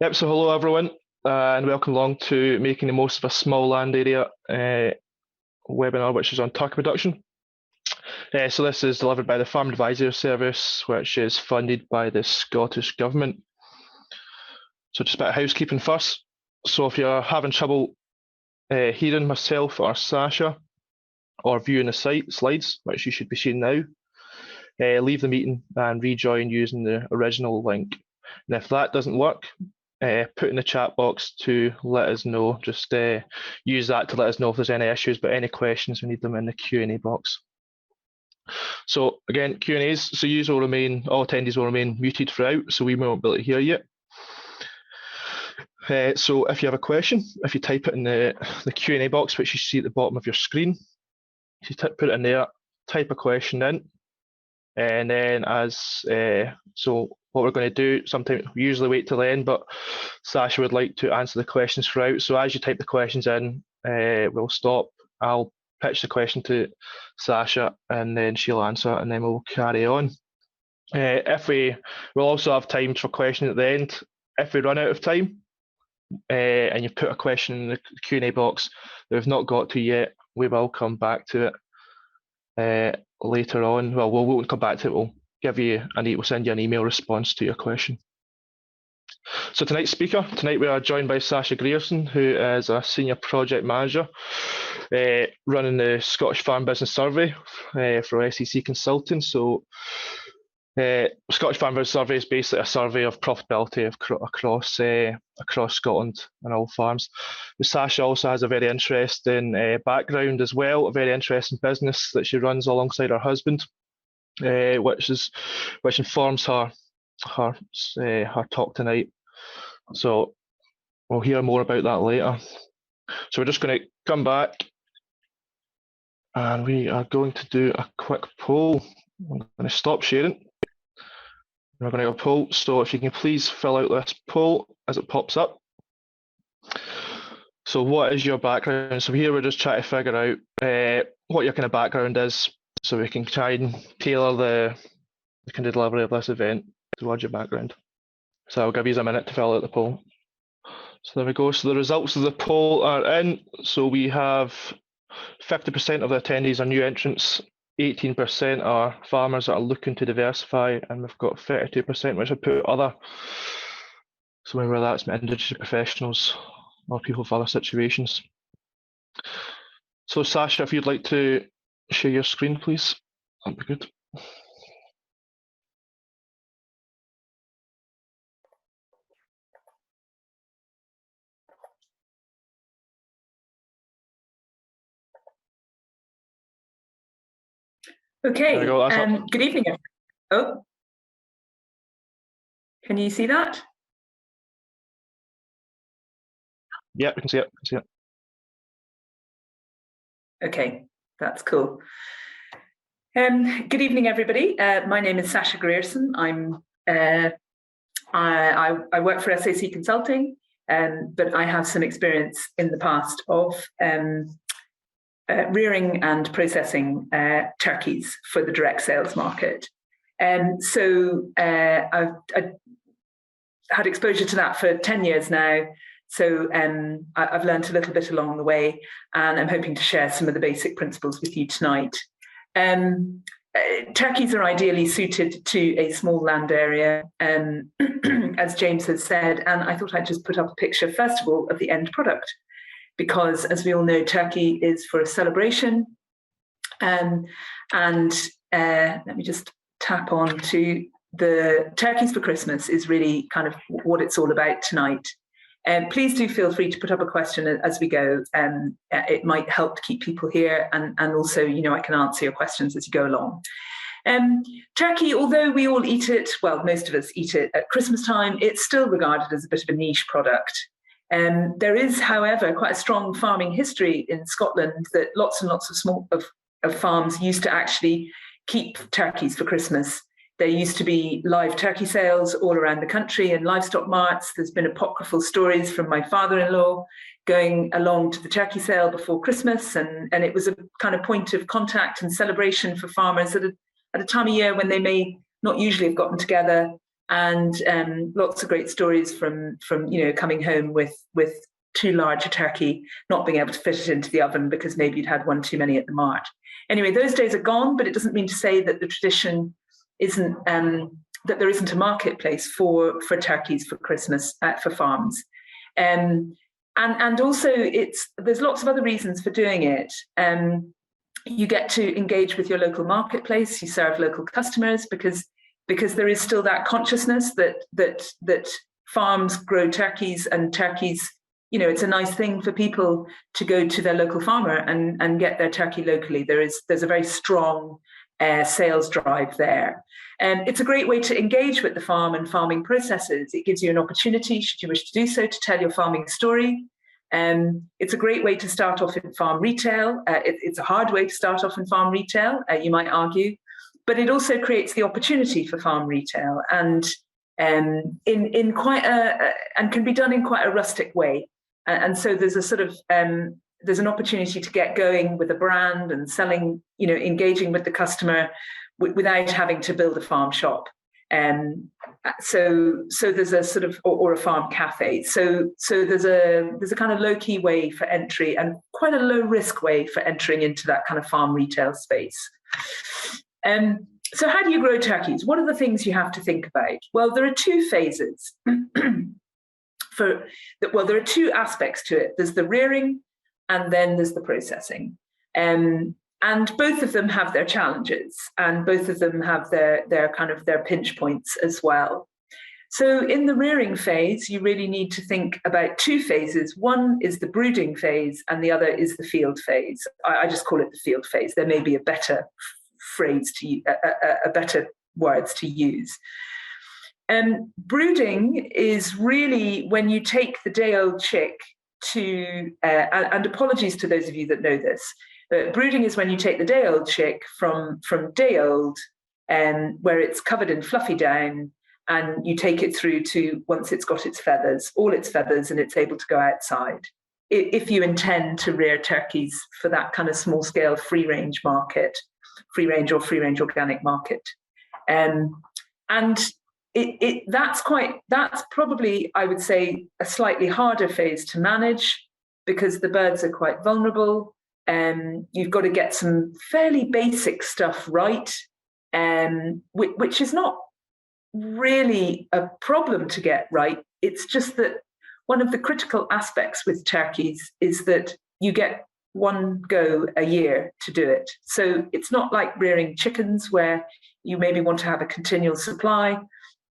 Yep, so hello everyone, and welcome along to Making the Most of a Small Land Area webinar, which is on turkey production. So this is delivered by the Farm Advisory Service, which is funded by the Scottish Government. So just a bit of housekeeping first. So if you're having trouble hearing myself or Sasha, or viewing the slides, which you should be seeing now, leave the meeting and rejoin using the original link. And if that doesn't work, put in the chat box to let us know. Just use that to let us know if there's any issues, but any questions, we need them in the Q&A box. So again, Q&As, so all attendees will remain muted throughout, so we won't be able to hear you. So if you have a question, if you type it in the Q&A box, which you see at the bottom of your screen, if you put it in there, type a question in, and then so what we're going to do, sometimes we usually wait till the end, but Sasha would like to answer the questions throughout. So as you type the questions in, we'll stop. I'll pitch the question to Sasha, and then she'll answer, and then we'll carry on. We'll also have time for questions at the end. If we run out of time, and you put a question in the Q&A box that we've not got to yet, we will come back to it later on. Well, we won't come back to it. We'll send you an email response to your question. So tonight we are joined by Sasha Grierson, who is a senior project manager running the Scottish Farm Business Survey for SEC Consulting. So Scottish Farm Business Survey is basically a survey of profitability across Scotland and all farms. But Sasha also has a very interesting background as well, a very interesting business that she runs alongside her husband, which informs her talk tonight. So we'll hear more about that later. So we're just going to come back, and we are going to do a quick poll. I'm going to stop sharing. We're going to go poll. So if you can please fill out this poll as it pops up. So what is your background? So here we're just trying to figure out what your kind of background is, so we can try and tailor the kind of delivery of this event towards your background. So I'll give you a minute to fill out the poll. So there we go. So the results of the poll are in. So we have 50% of the attendees are new entrants, 18% are farmers that are looking to diversify, and we've got 32%, which I put other. So whether that's industry professionals or people with other situations. So Sasha, if you'd like to share your screen, please, that'd be good. Okay, good evening. Oh, can you see that? Yeah, we can see it. Okay, that's cool. Good evening, everybody. My name is Sasha Grierson. I work for SAC Consulting, but I have some experience in the past of rearing and processing turkeys for the direct sales market. So I've had exposure to that for 10 years now. So I've learned a little bit along the way, and I'm hoping to share some of the basic principles with you tonight. Turkeys are ideally suited to a small land area, as James has said, and I thought I'd just put up a picture, first of all, of the end product, because as we all know, turkey is for a celebration. And let me just tap on to the turkeys for Christmas is really kind of what it's all about tonight. Please do feel free to put up a question as we go. It might help to keep people here, and also, I can answer your questions as you go along. Turkey, although we all eat it, well, most of us eat it at Christmas time, it's still regarded as a bit of a niche product. There is, however, quite a strong farming history in Scotland that lots and lots of farms used to actually keep turkeys for Christmas. There used to be live turkey sales all around the country in livestock marts. There's been apocryphal stories from my father-in-law going along to the turkey sale before Christmas, and it was a kind of point of contact and celebration for farmers at a time of year when they may not usually have gotten together and lots of great stories from coming home with too large a turkey, not being able to fit it into the oven because maybe you'd had one too many at the mart. Anyway, those days are gone, but it doesn't mean to say that the tradition isn't, that there isn't a marketplace for turkeys for Christmas for farms. And also there's lots of other reasons for doing it. You get to engage with your local marketplace, you serve local customers because there is still that consciousness that farms grow turkeys, and turkeys, it's a nice thing for people to go to their local farmer and get their turkey locally. There's a very strong sales drive there. And it's a great way to engage with the farm and farming processes. It gives you an opportunity, should you wish to do so, to tell your farming story. It's a great way to start off in farm retail. It's a hard way to start off in farm retail, you might argue, but it also creates the opportunity for farm retail, and in quite and can be done in quite a rustic way. And so there's a sort of there's an opportunity to get going with a brand and selling, engaging with the customer without having to build a farm shop. So there's a sort of, or a farm cafe. So there's a kind of low-key way for entry, and quite a low-risk way for entering into that kind of farm retail space. So how do you grow turkeys? What are the things you have to think about? Well, there are two phases. There are two aspects to it. There's the rearing, and then there's the processing. And both of them have their challenges, and both of them have their kind of their pinch points as well. So in the rearing phase, you really need to think about two phases. One is the brooding phase, and the other is the field phase. I just call it the field phase. There may be a better phrase to a better words to use. Brooding is really when you take the day-old chick to, and apologies to those of you that know this, but brooding is when you take the day-old chick from day-old, where it's covered in fluffy down, and you take it through to once it's got its feathers, all its feathers, and it's able to go outside. If you intend to rear turkeys for that kind of small-scale free-range market, free-range or free-range organic market, and that's probably, I would say, a slightly harder phase to manage because the birds are quite vulnerable. You've got to get some fairly basic stuff right, which is not really a problem to get right. It's just that one of the critical aspects with turkeys is that you get one go a year to do it. So it's not like rearing chickens where you maybe want to have a continual supply.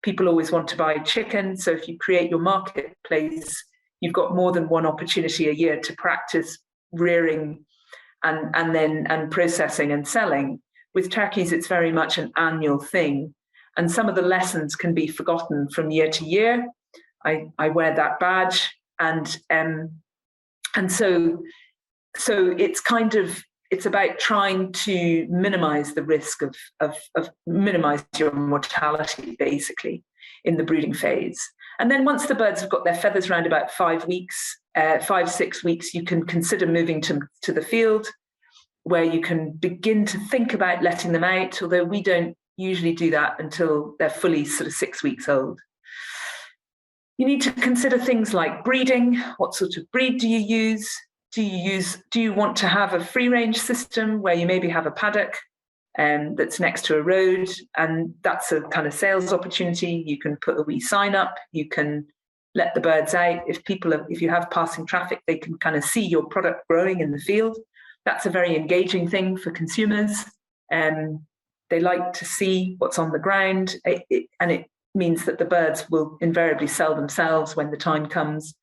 People always want to buy chicken. So if you create your marketplace, you've got more than one opportunity a year to practice rearing and processing and selling. With turkeys, it's very much an annual thing. And some of the lessons can be forgotten from year to year. I wear that badge. And so it's about trying to minimize the risk of minimize your mortality, basically, in the brooding phase. And then once the birds have got their feathers around about 5 weeks, 5-6 weeks, you can consider moving to the field, where you can begin to think about letting them out, although we don't usually do that until they're fully sort of 6 weeks old. You need to consider things like breeding. What sort of breed do you use? Do you want to have a free-range system where you maybe have a paddock that's next to a road, and that's a kind of sales opportunity? You can put a wee sign up. You can let the birds out. If you have passing traffic, they can kind of see your product growing in the field. That's a very engaging thing for consumers. They like to see what's on the ground, and it means that the birds will invariably sell themselves when the time comes.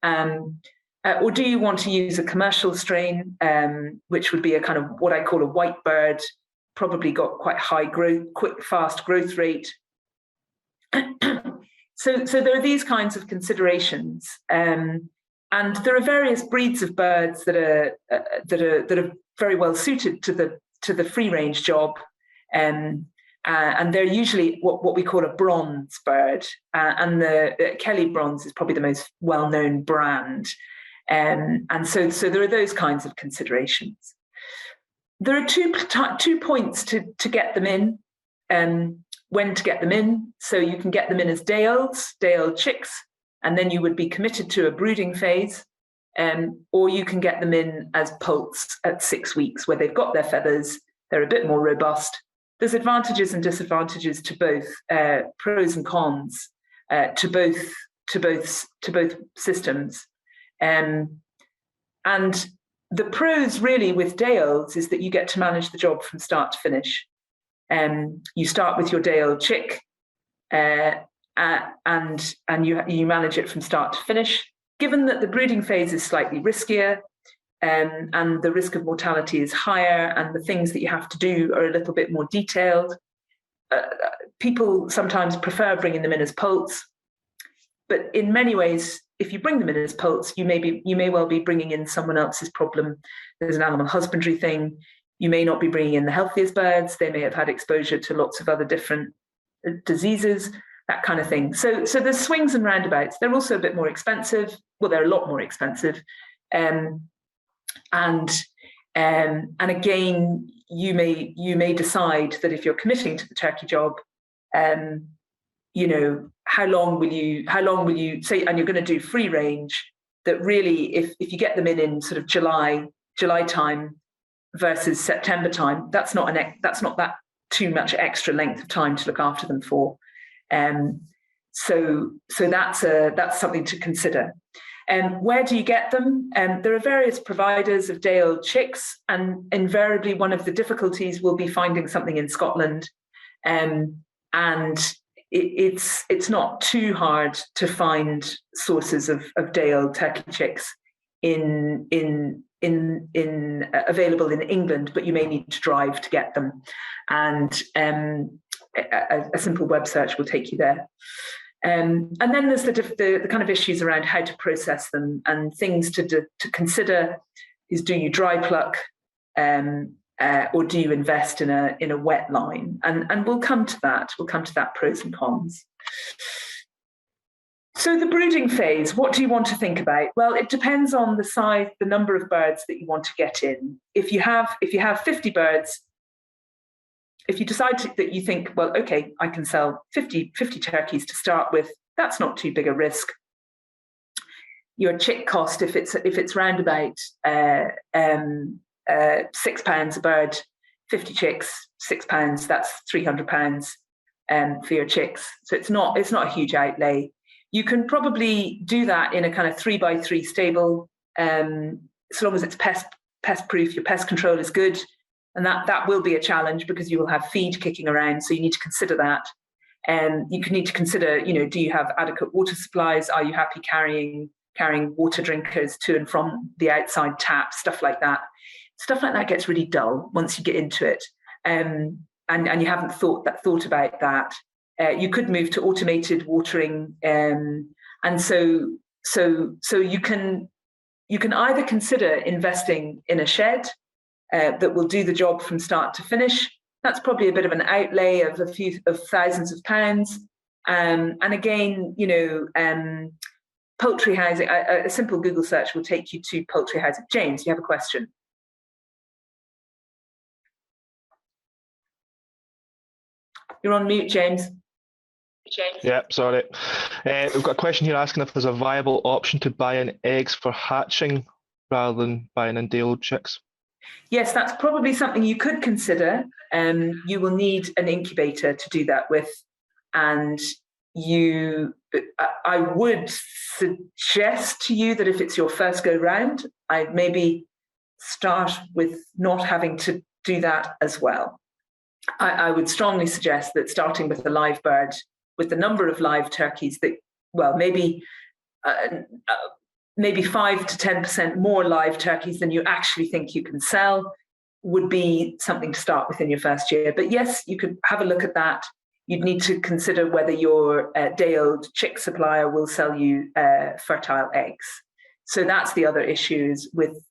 Or do you want to use a commercial strain, which would be a kind of what I call a white bird, probably got quite high growth, quick, fast growth rate. So there are these kinds of considerations, and there are various breeds of birds that are very well suited to the free range job, and they're usually what we call a bronze bird, and the Kelly Bronze is probably the most well-known brand. And so there are those kinds of considerations. There are two points to get them in. when to get them in. So you can get them in as day-old chicks, and then you would be committed to a brooding phase, or you can get them in as poults at 6 weeks, where they've got their feathers, they're a bit more robust. There's advantages and disadvantages to both, pros and cons to both systems, and the pros really with day-olds is that you get to manage the job from start to finish. You start with your day-old chick, and you manage it from start to finish. Given that the brooding phase is slightly riskier, and the risk of mortality is higher, and the things that you have to do are a little bit more detailed, people sometimes prefer bringing them in as poults. But in many ways, if you bring them in as poults, you may well be bringing in someone else's problem. There's an animal husbandry thing. You may not be bringing in the healthiest birds. They may have had exposure to lots of other different diseases, that kind of thing. So there's swings and roundabouts. They're also a bit more expensive. Well, they're a lot more expensive. And again, you may decide that if you're committing to the turkey job, how long will you say, and you're going to do free range, that really if you get them in sort of July time versus September time, that's not that too much extra length of time to look after them for. So that's something to consider. Where do you get them? There are various providers of day-old chicks, and invariably one of the difficulties will be finding something in Scotland, and it's not too hard to find sources of day-old turkey chicks in available in England, but you may need to drive to get them, and a simple web search will take you there. And then there's the kind of issues around how to process them, and things to consider is, do you dry pluck, or do you invest in a wet line? And we'll come to that. We'll come to that pros and cons. So the brooding phase, what do you want to think about? Well, it depends on the size, the number of birds that you want to get in. If you have 50 birds, if you decide that you think, well, okay, I can sell 50 turkeys to start with, that's not too big a risk. Your chick cost, if it's round about £6 a bird, 50 chicks, £6, that's £300 for your chicks. So it's not a huge outlay. You can probably do that in a kind of 3x3 stable, so long as it's pest proof, your pest control is good. And that will be a challenge because you will have feed kicking around. So you need to consider that. You can need to consider, do you have adequate water supplies? Are you happy carrying water drinkers to and from the outside tap, stuff like that? Stuff like that gets really dull once you get into it. And you haven't thought about that. You could move to automated watering. And so you can either consider investing in a shed that will do the job from start to finish. That's probably a bit of an outlay of a few thousands of pounds. And again, poultry housing, a simple Google search will take you to poultry housing. James, you have a question? You're on mute, James. Yeah, sorry. We've got a question here asking if there's a viable option to buy in eggs for hatching rather than buying in day-old chicks. Yes, that's probably something you could consider. You will need an incubator to do that with. And I would suggest to you that if it's your first go round, I'd maybe start with not having to do that as well. I would strongly suggest that starting with a live bird, with the number of live turkeys that, well, maybe 5 to 10% more live turkeys than you actually think you can sell would be something to start with in your first year. But yes, you could have a look at that. You'd need to consider whether your day-old chick supplier will sell you fertile eggs. So that's the other issues with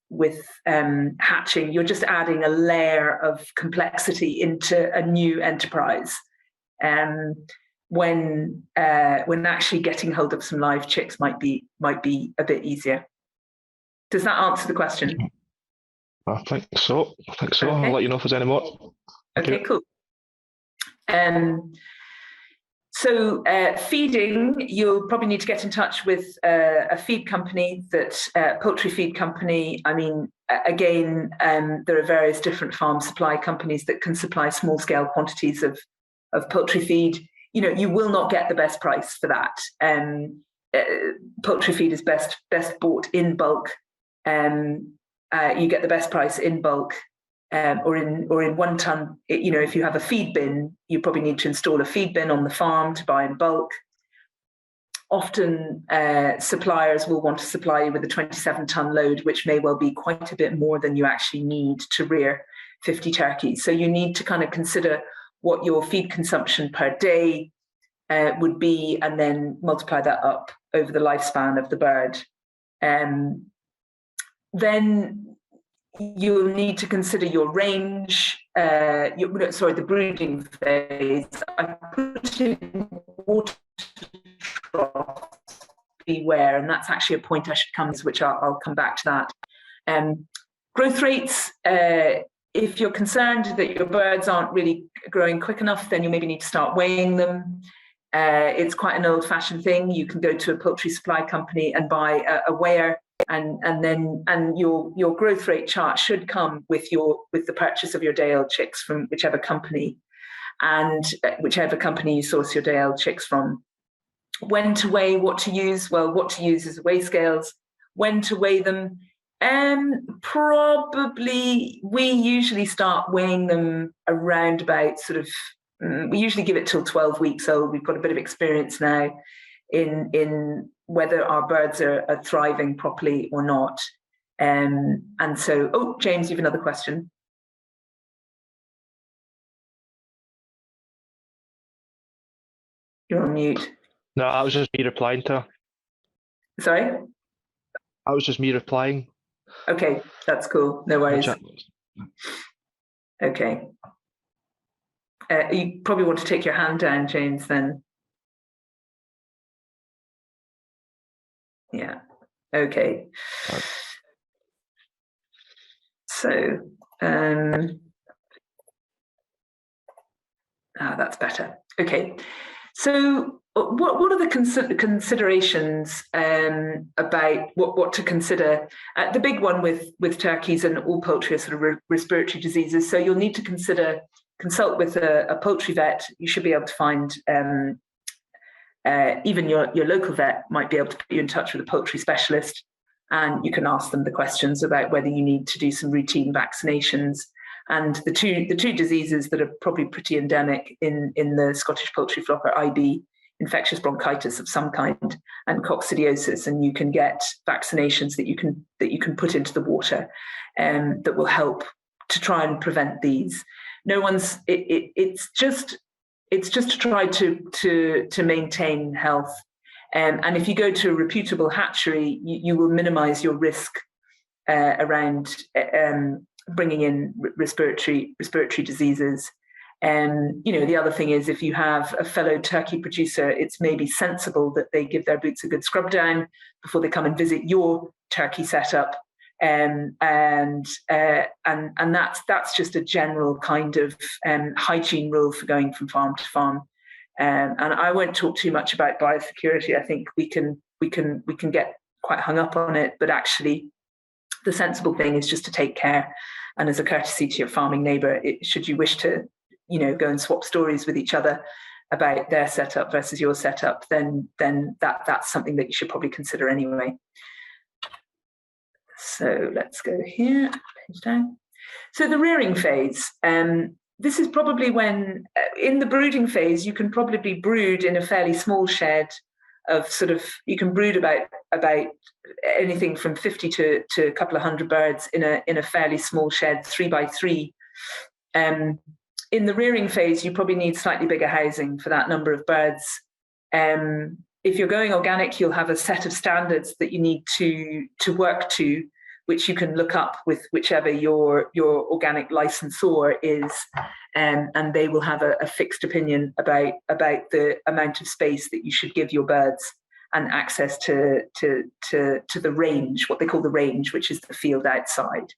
hatching. You're just adding a layer of complexity into a new enterprise. When actually getting hold of some live chicks might be a bit easier. Does that answer the question? I think so. Okay. I'll let you know if there's any more. Okay, cool. So feeding, you'll probably need to get in touch with a feed company, poultry feed company. I mean, again, there are various different farm supply companies that can supply small scale quantities of poultry feed. You know, you will not get the best price for that. Poultry feed is best bought in bulk. You get the best price in bulk. Or in 1 ton, you know, if you have a feed bin, you probably need to install a feed bin on the farm to buy in bulk. Often suppliers will want to supply you with a 27-ton load, which may well be quite a bit more than you actually need to rear 50 turkeys. So you need to kind of consider what your feed consumption per day would be, and then multiply that up over the lifespan of the bird. Then you'll need to consider your range, the brooding phase. I put in water trough, beware, and that's actually a point I should come to, which I'll come back to that. Growth rates, if you're concerned that your birds aren't really growing quick enough, then you maybe need to start weighing them. It's quite an old-fashioned thing. You can go to a poultry supply company and buy a weigher, and your growth rate chart should come with the purchase of your day-old chicks from whichever company, and whichever company you source your day-old chicks from. When to weigh, what to use? Well, what to use is weigh scales. When to weigh them? Probably we usually start weighing them around about we usually give it till 12 weeks old. We've got a bit of experience now in whether our birds are thriving properly or not. And so, James, you have another question. You're on mute. No, that was just me replying to her. Sorry? That was just me replying. Okay, that's cool. No worries. Okay. You probably want to take your hand down, James, then. Yeah. Okay. So, that's better. Okay. So, what are the considerations about what to consider? The big one with turkeys and all poultry are sort of respiratory diseases. So you'll need to consult with a poultry vet. You should be able to find even your local vet might be able to put you in touch with a poultry specialist, and you can ask them the questions about whether you need to do some routine vaccinations. And the two diseases that are probably pretty endemic in the Scottish poultry flock are IB, infectious bronchitis of some kind, and coccidiosis. And you can get vaccinations that you can put into the water that will help to try and prevent these. It's just to try to maintain health. And if you go to a reputable hatchery, you will minimize your risk around bringing in respiratory diseases. And the other thing is, if you have a fellow turkey producer, it's maybe sensible that they give their boots a good scrub down before they come and visit your turkey setup. And that's just a general kind of hygiene rule for going from farm to farm. And I won't talk too much about biosecurity. I think we can get quite hung up on it, but actually the sensible thing is just to take care. And as a courtesy to your farming neighbour, should you wish to, go and swap stories with each other about their setup versus your setup, then that's something that you should probably consider anyway. So let's go here, page down. So the rearing phase. This is probably when, in the brooding phase, you can probably brood in a fairly small shed of you can brood about anything from 50 to a couple of hundred birds in a fairly small shed, 3 by 3. In the rearing phase, you probably need slightly bigger housing for that number of birds. If you're going organic, you'll have a set of standards that you need to work to, which you can look up with whichever your organic licensor is, and they will have a fixed opinion about the amount of space that you should give your birds and access to the range, what they call the range, which is the field outside.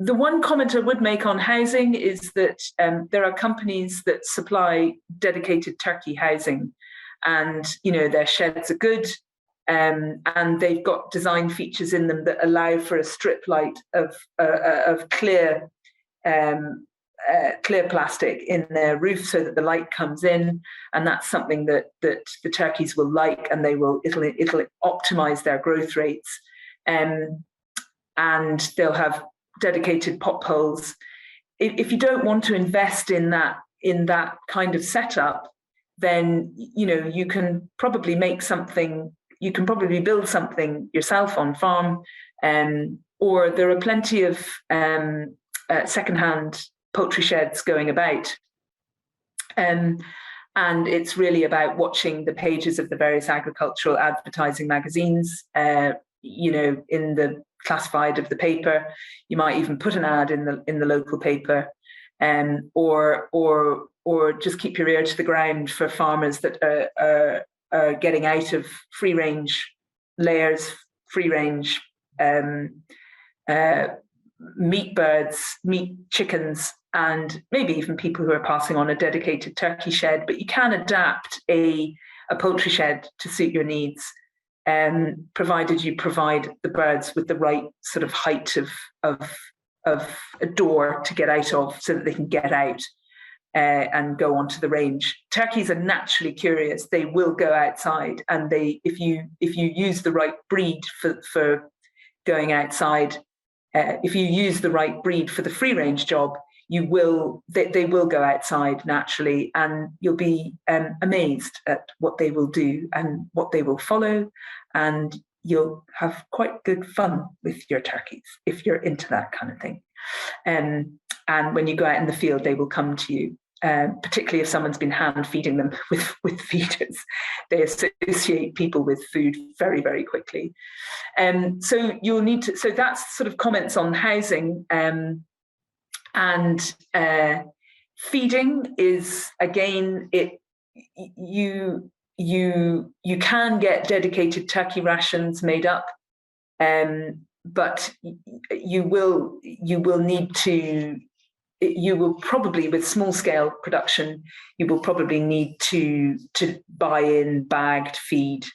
The one comment I would make on housing is that there are companies that supply dedicated turkey housing, and their sheds are good, and they've got design features in them that allow for a strip light of clear plastic in their roof, so that the light comes in, and that's something that the turkeys will like, and it'll optimize their growth rates, and they'll have dedicated pop holes. If you don't want to invest in that kind of setup, then you can probably make something. You can probably build something yourself on farm, or there are plenty of secondhand poultry sheds going about. And it's really about watching the pages of the various agricultural advertising magazines. In the classified of the paper, you might even put an ad in the local paper, or just keep your ear to the ground for farmers that are getting out of free range layers, free range meat birds, meat chickens, and maybe even people who are passing on a dedicated turkey shed. But you can adapt a poultry shed to suit your needs, provided you provide the birds with the right sort of height of a door to get out of, so that they can get out and go onto the range. Turkeys are naturally curious; they will go outside, and if you use the right breed for going outside, if you use the right breed for the free range job, they will go outside naturally, and you'll be amazed at what they will do and what they will follow, and you'll have quite good fun with your turkeys if you're into that kind of thing. And when you go out in the field, they will come to you, particularly if someone's been hand feeding them with feeders. They associate people with food very, very quickly. So you'll need to. So that's sort of comments on housing. And feeding is, again, you can get dedicated turkey rations made up, but you will probably, with small scale production, you will probably need to buy in bagged feed,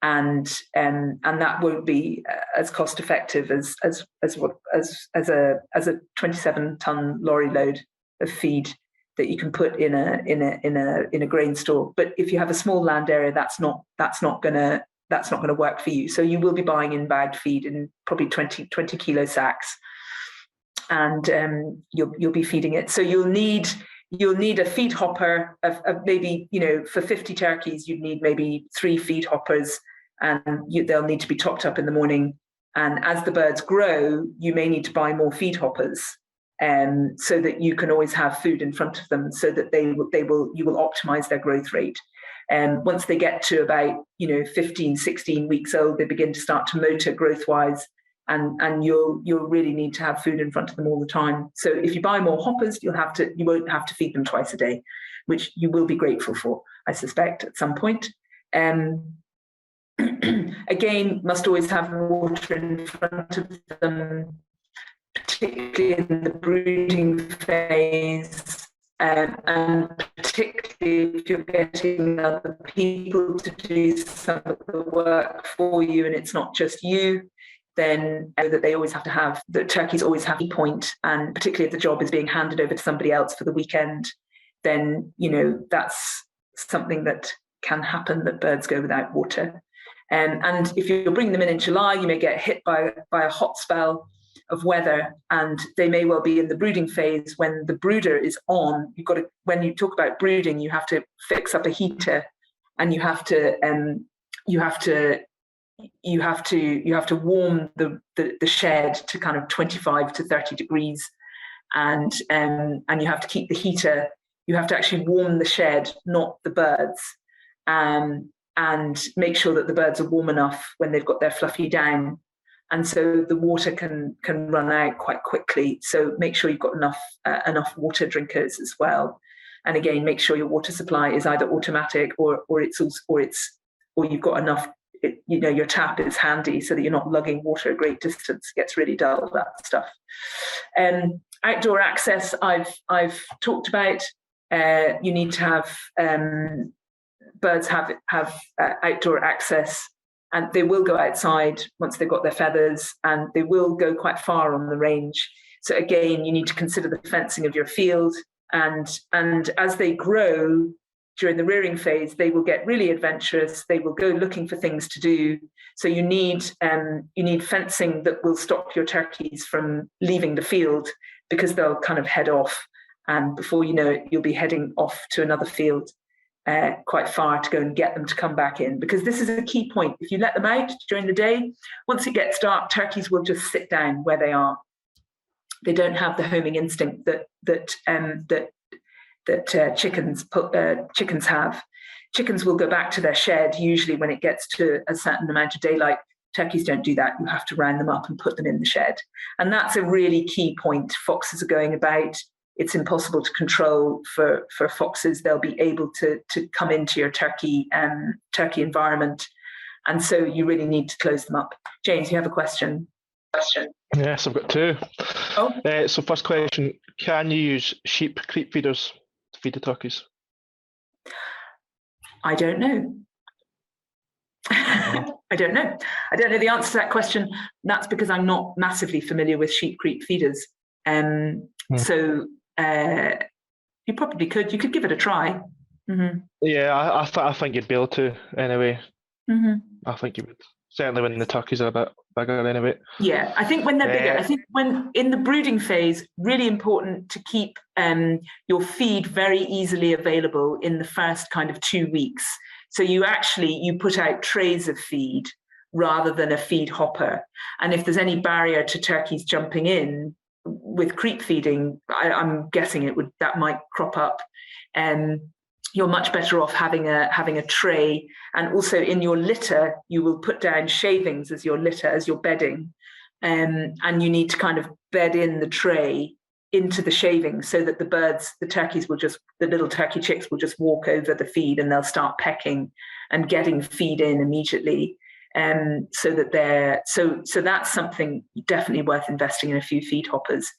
and that won't be as cost effective as a 27-ton lorry load of feed that you can put in a grain store. But if you have a small land area, that's not going to work for you. So you will be buying in bagged feed in probably 20 kilo sacks, and you'll be feeding it. So you'll need a feed hopper of maybe, for 50 turkeys, you'd need maybe 3 feed hoppers, and they'll need to be topped up in the morning. And as the birds grow, you may need to buy more feed hoppers, so that you can always have food in front of them, so that you will optimize their growth rate. And once they get to about 15, 16 weeks old, they begin to start to motor growth wise, and you'll really need to have food in front of them all the time. So if you buy more hoppers, you won't have to feed them twice a day, which you will be grateful for, I suspect, at some point. Again, must always have water in front of them, particularly in the brooding phase, and particularly if you're getting other people to do some of the work for you and it's not just you, then that they always have to have, the turkeys always have a point, and particularly if the job is being handed over to somebody else for the weekend, then that's something that can happen, that birds go without water. And if you're bringing them in July, you may get hit by a hot spell of weather, and they may well be in the brooding phase when the brooder is on. When you talk about brooding, you have to fix up a heater, and you have to warm the shed to kind of 25 to 30 degrees, and you have to keep the heater. You have to actually warm the shed, not the birds, and make sure that the birds are warm enough when they've got their fluffy down. And so the water can run out quite quickly. So make sure you've got enough water drinkers as well. And again, make sure your water supply is either automatic or you've got enough your tap is handy so that you're not lugging water a great distance. It gets really dull, that stuff. Outdoor access, I've talked about. You need to have birds have outdoor access, and they will go outside once they've got their feathers, and they will go quite far on the range. So again, you need to consider the fencing of your field, and as they grow during the rearing phase, they will get really adventurous. They will go looking for things to do. So you need fencing that will stop your turkeys from leaving the field, because they'll kind of head off, and before you know it, you'll be heading off to another field quite far to go and get them to come back in. Because this is a key point. If you let them out during the day, once it gets dark, turkeys will just sit down where they are. They don't have the homing instinct that chickens have. Chickens will go back to their shed usually when it gets to a certain amount of daylight. Turkeys don't do that. You have to round them up and put them in the shed. And that's a really key point. Foxes are going about. It's impossible to control for foxes. They'll be able to come into your turkey environment. And so you really need to close them up. James, you have a question? Yes, I've got two. Oh. So first question, can you use sheep creep feeders to feed the turkeys? I don't know. I don't know the answer to that question. That's because I'm not massively familiar with sheep creep feeders. So you probably could. You could give it a try. Mm-hmm. Yeah, I think you'd be able to anyway. Mm-hmm. I think you would. Certainly when the turkeys are a bit bigger anyway. Yeah, I think when they're bigger, I think when in the brooding phase, really important to keep your feed very easily available in the first kind of 2 weeks. So you put out trays of feed rather than a feed hopper. And if there's any barrier to turkeys jumping in with creep feeding, I'm guessing that might crop up. You're much better off having a tray, and also in your litter you will put down shavings as your litter, as your bedding, and you need to kind of bed in the tray into the shavings so that the little turkey chicks will just walk over the feed and they'll start pecking and getting feed in immediately. So that's something definitely worth investing in. A few feed hoppers.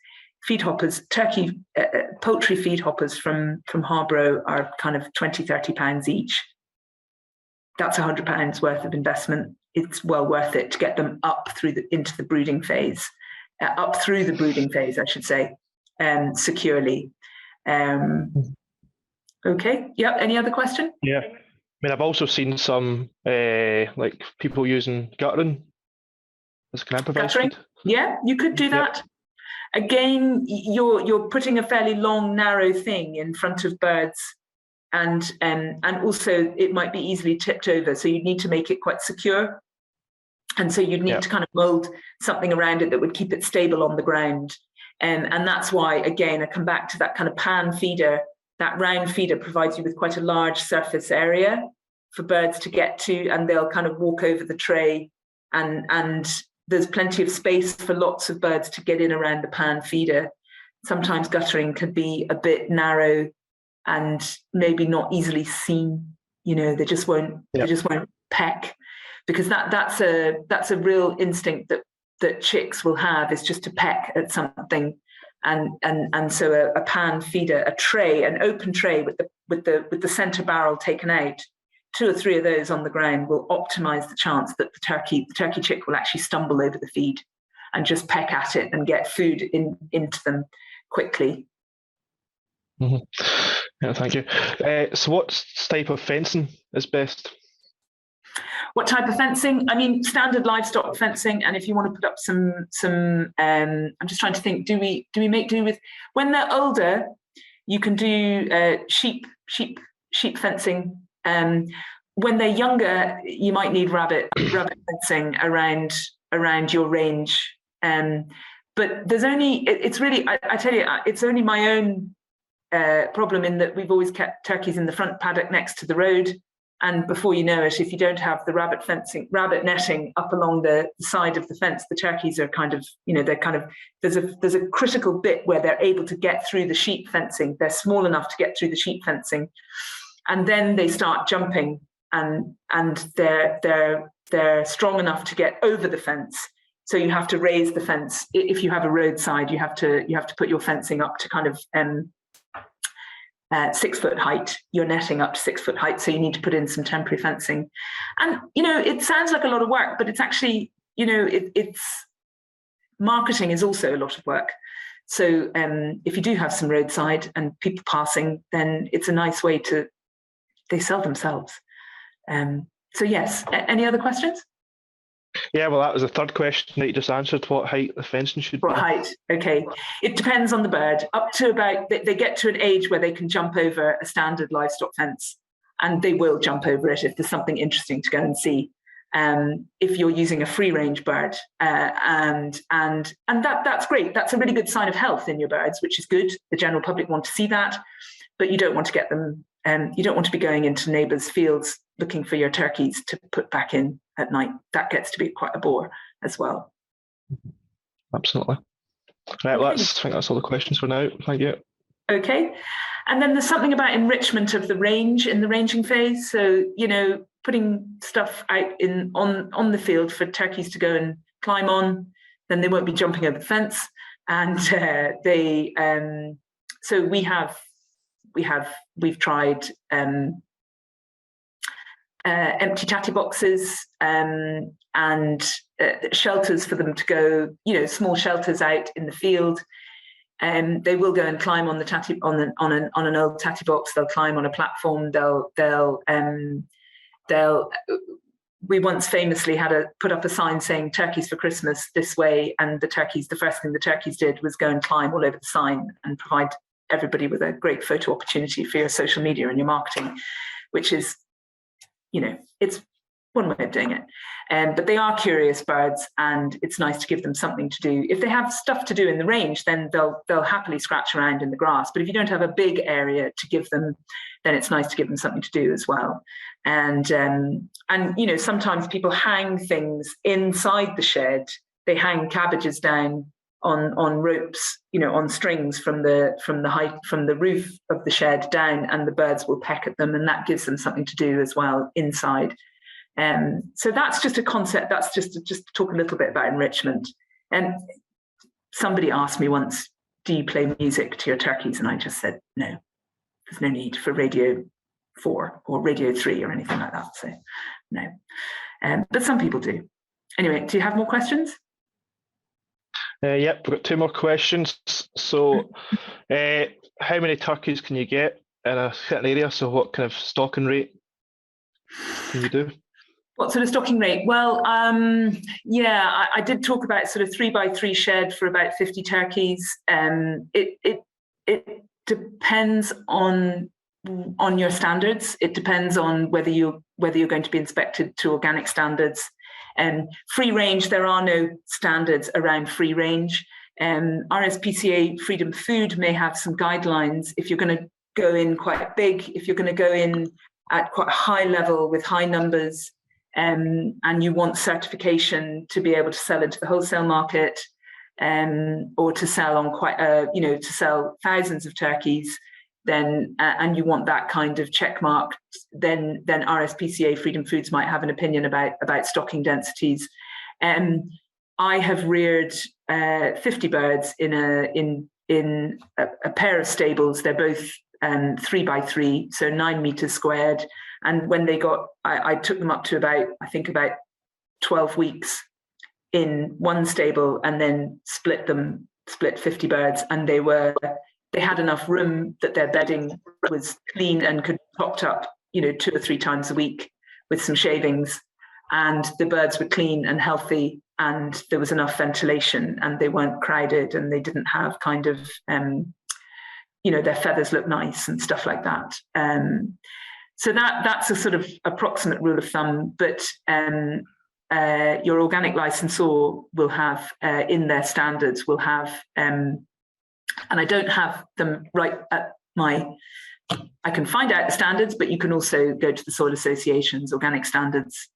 Poultry feed hoppers from Harborough are kind of £20-30 each. That's £100 worth of investment. It's well worth it to get them up into the brooding phase, I should say, securely. Okay. Yeah. Any other question? Yeah. I mean, I've also seen some like people using guttering as kind of improvised feed. Yeah, you could do that. Yep. Again, you're putting a fairly long, narrow thing in front of birds, and also it might be easily tipped over. So you'd need to make it quite secure, and so you'd need to kind of mold something around it that would keep it stable on the ground. And that's why, again, I come back to that kind of pan feeder. That round feeder provides you with quite a large surface area for birds to get to, and they'll kind of walk over the tray, and there's plenty of space for lots of birds to get in around the pan feeder. Sometimes guttering can be a bit narrow and maybe not easily seen. They just won't peck, because that's a real instinct that chicks will have, is just to peck at something. And so a pan feeder, a tray, an open tray with the center barrel taken out, 2 or 3 of those on the ground will optimize the chance that the turkey chick will actually stumble over the feed and just peck at it and get food into them quickly. Mm-hmm. Yeah, thank you. So what type of fencing is best? What type of fencing? I mean, standard livestock fencing. And if you want to put up some I'm just trying to think, do we make do with, when they're older, you can do sheep fencing. When they're younger, you might need rabbit fencing around your range. But there's only, it's really, I tell you, it's only my own problem in that we've always kept turkeys in the front paddock next to the road. And before you know it, if you don't have the rabbit netting up along the side of the fence, the turkeys are kind of, there's a critical bit where they're able to get through the sheep fencing. They're small enough to get through the sheep fencing. And then they start jumping, and they're they're strong enough to get over the fence. So you have to raise the fence. If you have a roadside, you have to put your fencing up to kind of 6 foot height. You're netting up to 6 foot height, so you need to put in some temporary fencing. And it sounds like a lot of work, but it's actually it's marketing is also a lot of work. So if you do have some roadside and people passing, then it's a nice way they sell themselves. So yes, any other questions? Yeah, well, that was the third question that you just answered. What height the fencing should be? What height? Okay. It depends on the bird. Up to about, they get to an age where they can jump over a standard livestock fence, and they will jump over it if there's something interesting to go and see. If you're using a free range bird, and that's great. That's a really good sign of health in your birds, which is good. The general public want to see that, but you don't want to get them. You don't want to be going into neighbours' fields looking for your turkeys to put back in at night. That gets to be quite a bore as well. Absolutely. Right, Okay. I think that's all the questions for now. Thank you. Okay. And then there's something about enrichment of the range in the ranging phase. So, putting stuff out on the field for turkeys to go and climb on, then they won't be jumping over the fence. And so we've tried empty tatty boxes and shelters for them to go, small shelters out in the field. They will go and climb on the tatty on an old tatty box. They'll climb on a platform. We once famously had put up a sign saying "Turkeys for Christmas" this way, and the first thing the turkeys did was go and climb all over the sign and provide everybody with a great photo opportunity for your social media and your marketing, which is, it's one way of doing it. But they are curious birds, and it's nice to give them something to do. If they have stuff to do in the range, then they'll happily scratch around in the grass. But if you don't have a big area to give them, then it's nice to give them something to do as well. And sometimes people hang things inside the shed. They hang cabbages down on ropes, on strings from the roof of the shed down, and the birds will peck at them, and that gives them something to do as well inside. So that's just a concept. That's just to talk a little bit about enrichment. And somebody asked me once, "Do you play music to your turkeys?" And I just said, no, there's no need for Radio 4 or Radio 3 or anything like that. So no, but some people do. Anyway, do you have more questions? Yep, we've got 2 more questions. So how many turkeys can you get in a certain area? So what kind of stocking rate can you do? What sort of stocking rate? Well, I did talk about sort of 3x3 shed for about 50 turkeys. It depends on your standards. It depends on whether you're going to be inspected to organic standards. Free range, there are no standards around free range. RSPCA Freedom Food may have some guidelines if you're going to go in quite big, if you're going to go in at quite a high level with high numbers, and you want certification to be able to sell into the wholesale market, or to sell on to sell thousands of turkeys, then and you want that kind of check mark, then RSPCA Freedom Foods might have an opinion about stocking densities. I have reared 50 birds in a pair of stables. They're both 3x3, so 9 meters squared. And when I took them up to about 12 weeks in one stable, and then split 50 birds, and they had enough room that their bedding was clean and could be topped up, 2 or 3 times a week with some shavings, and the birds were clean and healthy, and there was enough ventilation, and they weren't crowded, and they didn't have kind of, their feathers look nice and stuff like that. So that's a sort of approximate rule of thumb, but your organic licensor will have, in their standards, will have, and I don't have them right at I can find out the standards, but you can also go to the Soil Association's organic standards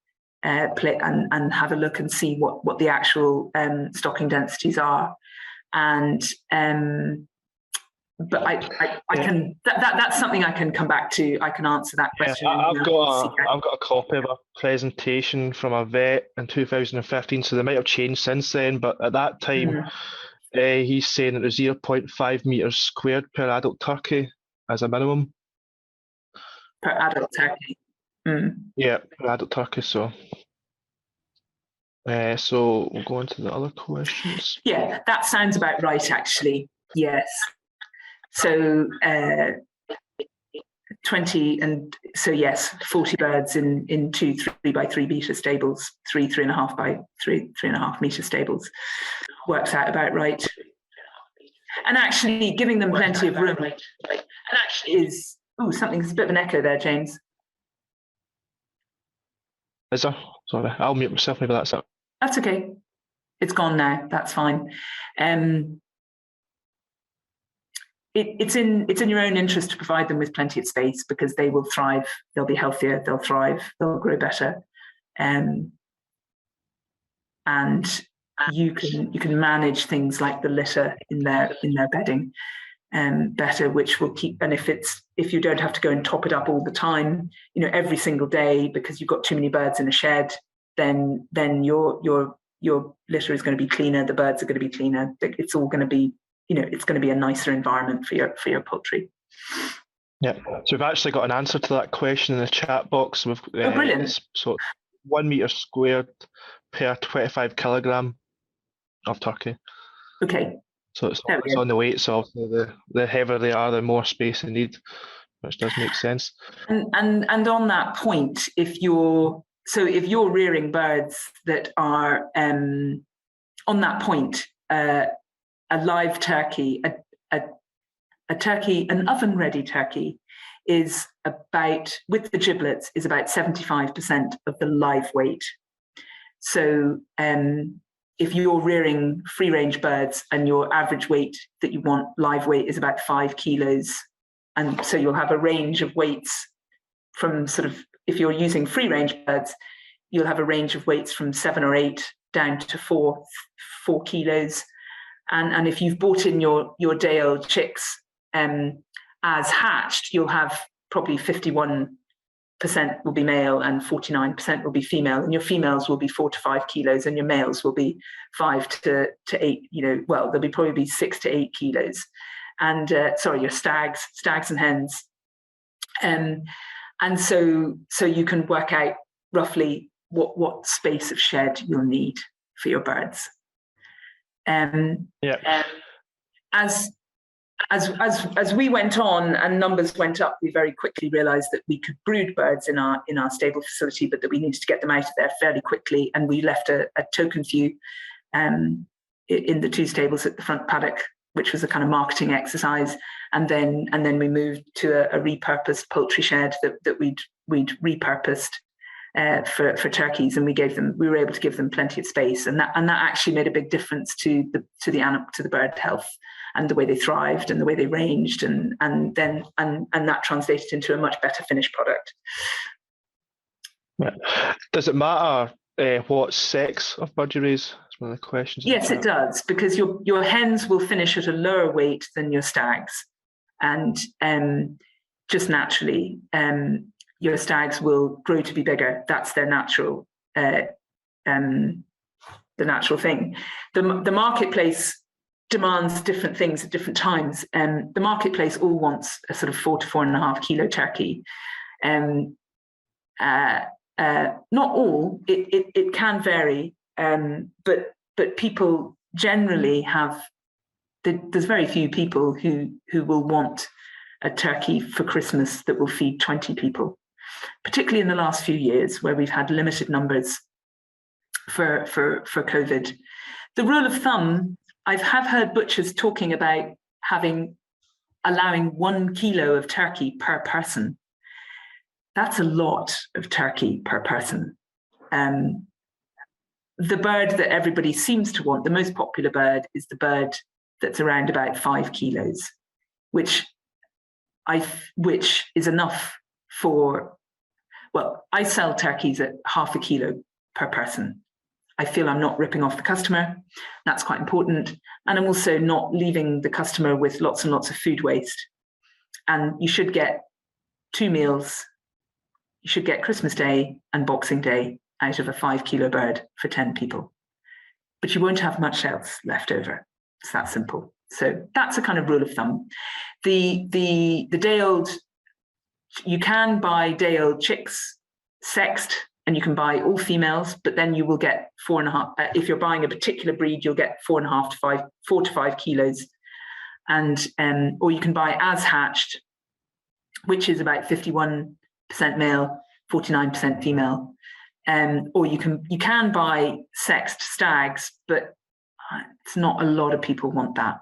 and have a look and see what the actual stocking densities are. And but I can that's something I can come back to. I can answer that question. I've got a copy of a presentation from a vet in 2015, so they might have changed since then. But at that time, he's saying that there's 0.5 meters squared per adult turkey as a minimum. Per adult turkey. Yeah, per adult turkey. So we'll go on to the other questions. Yeah, that sounds about right, actually. Yes. So 20 and so yes, 40 birds in 2 3x3 meter stables, 3.5 by 3.5 meter stables works out about right. And actually giving them plenty of room is something's a bit of an echo there, James. Is there? Sorry, I'll mute myself. Maybe that's it. That's okay. It's gone now. That's fine. It's in your own interest to provide them with plenty of space, because they will thrive. They'll be healthier. They'll thrive. They'll grow better. And you can manage things like the litter in their bedding better, which will keep. And if you don't have to go and top it up all the time, every single day, because you've got too many birds in a shed, then your litter is going to be cleaner. The birds are going to be cleaner. It's all going to be, it's going to be a nicer environment for your poultry. Yeah. So we've actually got an answer to that question in the chat box. We've brilliant. So 1 meter squared per 25 kilogram of turkey. Okay. So it's on the weight. So the heavier they are, the more space they need, which does make sense. And on that point, if you're rearing birds that are on that point, a live turkey, a turkey, an oven-ready turkey, is about, with the giblets, is about 75% of the live weight. So if you're rearing free-range birds and your average weight that you want, live weight, is about 5 kilos, and so you'll have a range of weights from if you're using free-range birds, you'll have a range of weights from 7 or 8 down to 4 kilos. And if you've bought in your day-old chicks as hatched, you'll have probably 51% will be male and 49% will be female. And your females will be 4 to 5 kilos, and your males will be 5 to 8. They'll be probably 6 to 8 kilos. And your stags and hens. And so you can work out roughly what space of shed you'll need for your birds. As we went on and numbers went up, we very quickly realized that we could brood birds in our stable facility, but that we needed to get them out of there fairly quickly. And we left a token few in the 2 stables at the front paddock, which was a kind of marketing exercise. And then we moved to a repurposed poultry shed that we'd repurposed for turkeys, and we were able to give them plenty of space, and that actually made a big difference to the bird health and the way they thrived and the way they ranged, and that translated into a much better finished product. Does it matter what sex of bird you raise? That's one of the questions. Yes, it does, because your hens will finish at a lower weight than your stags, and just naturally, your stags will grow to be bigger. That's their natural, the natural thing. The marketplace demands different things at different times. The marketplace all wants a sort of 4 to 4.5 kilo turkey. Not all. It can vary, but people generally have. There's very few people who will want a turkey for Christmas that will feed 20 people, particularly in the last few years where we've had limited numbers for COVID. The rule of thumb, I have heard butchers talking about allowing 1 kilo of turkey per person. That's a lot of turkey per person. The bird that everybody seems to want, the most popular bird, is the bird that's around about 5 kilos, which is enough for, I sell turkeys at 0.5 kilo per person. I feel I'm not ripping off the customer. That's quite important. And I'm also not leaving the customer with lots and lots of food waste. And you should get 2 meals. You should get Christmas Day and Boxing Day out of a 5 kilo bird for 10 people. But you won't have much else left over. It's that simple. So that's a kind of rule of thumb. The day-old, you can buy day-old chicks sexed, and you can buy all females, but then you will get 4.5. If you're buying a particular breed, you'll get 4 to 5 kilos, and or you can buy as hatched, which is about 51% male, 49% female, or you can buy sexed stags, but it's not a lot of people want that.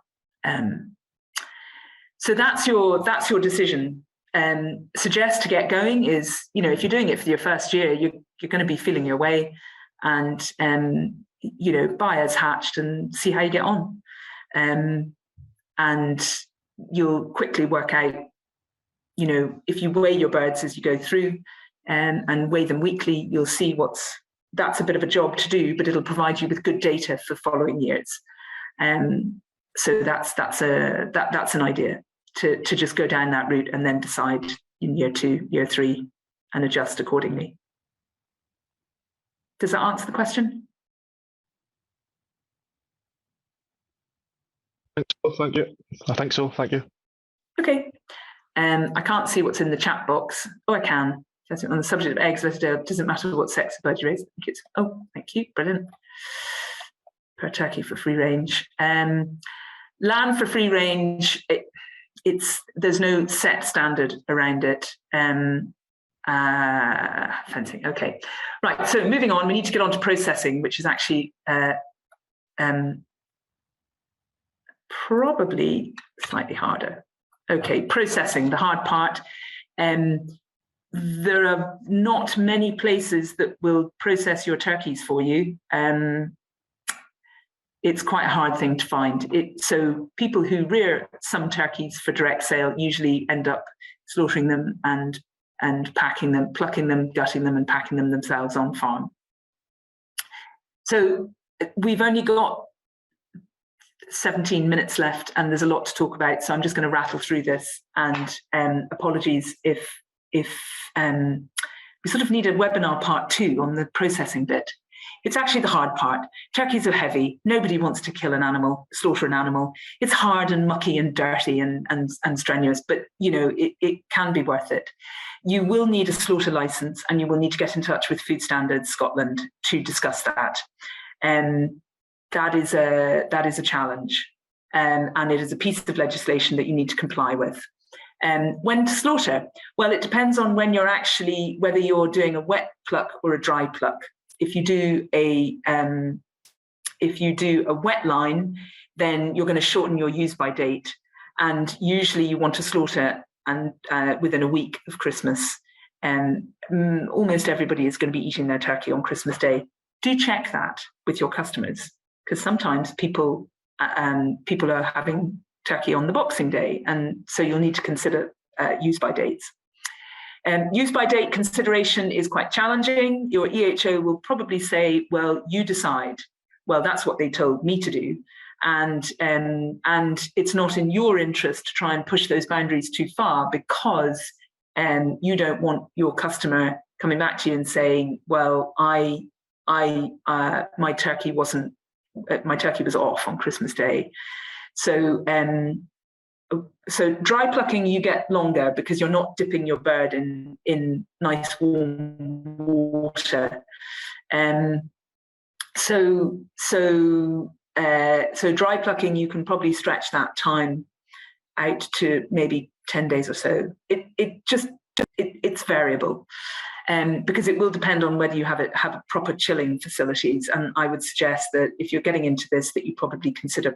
So that's your decision. Suggest to get going is, if you're doing it for your first year, you're going to be feeling your way, and buy as hatched and see how you get on, and you'll quickly work out, if you weigh your birds as you go through, and weigh them weekly, you'll see that's a bit of a job to do, but it'll provide you with good data for following years. So that's an idea. To just go down that route and then decide in year 2, year 3, and adjust accordingly. Does that answer the question? Thank you. I think so. Thank you. Okay. I can't see what's in the chat box. Oh, I can. On the subject of eggs, it doesn't matter what sex the bird you raise. Thank you. Brilliant. Per turkey for free range. Land for free range, there's no set standard around it. Fencing. Okay, right. So moving on, we need to get on to processing, which is actually probably slightly harder. Okay, processing, the hard part. There are not many places that will process your turkeys for you. It's quite a hard thing to find. So people who rear some turkeys for direct sale usually end up slaughtering them and packing them, plucking them, gutting them, and packing them themselves on farm. So we've only got 17 minutes left, and there's a lot to talk about. So I'm just going to rattle through this. And apologies if we sort of need a webinar part 2 on the processing bit. It's actually the hard part. Turkeys are heavy. Nobody wants to kill an animal, slaughter an animal. It's hard and mucky and dirty and strenuous, but it can be worth it. You will need a slaughter license, and you will need to get in touch with Food Standards Scotland to discuss that. That is a challenge, and it is a piece of legislation that you need to comply with. When to slaughter? Well, it depends on whether you're doing a wet pluck or a dry pluck. If you do a wet line, then you're going to shorten your use-by date, and usually you want to slaughter within a week of Christmas. Almost everybody is going to be eating their turkey on Christmas Day. Do check that with your customers, because sometimes people are having turkey on the Boxing Day, and so you'll need to consider use-by dates. Use-by date consideration is quite challenging. Your EHO will probably say, well, you decide. Well, that's what they told me to do. And it's not in your interest to try and push those boundaries too far, because you don't want your customer coming back to you and saying, well, my turkey was off on Christmas Day. So dry plucking, you get longer because you're not dipping your bird in nice warm water. So dry plucking, you can probably stretch that time out to maybe 10 days or so. It's variable, because it will depend on whether you have proper chilling facilities. And I would suggest that if you're getting into this, that you probably consider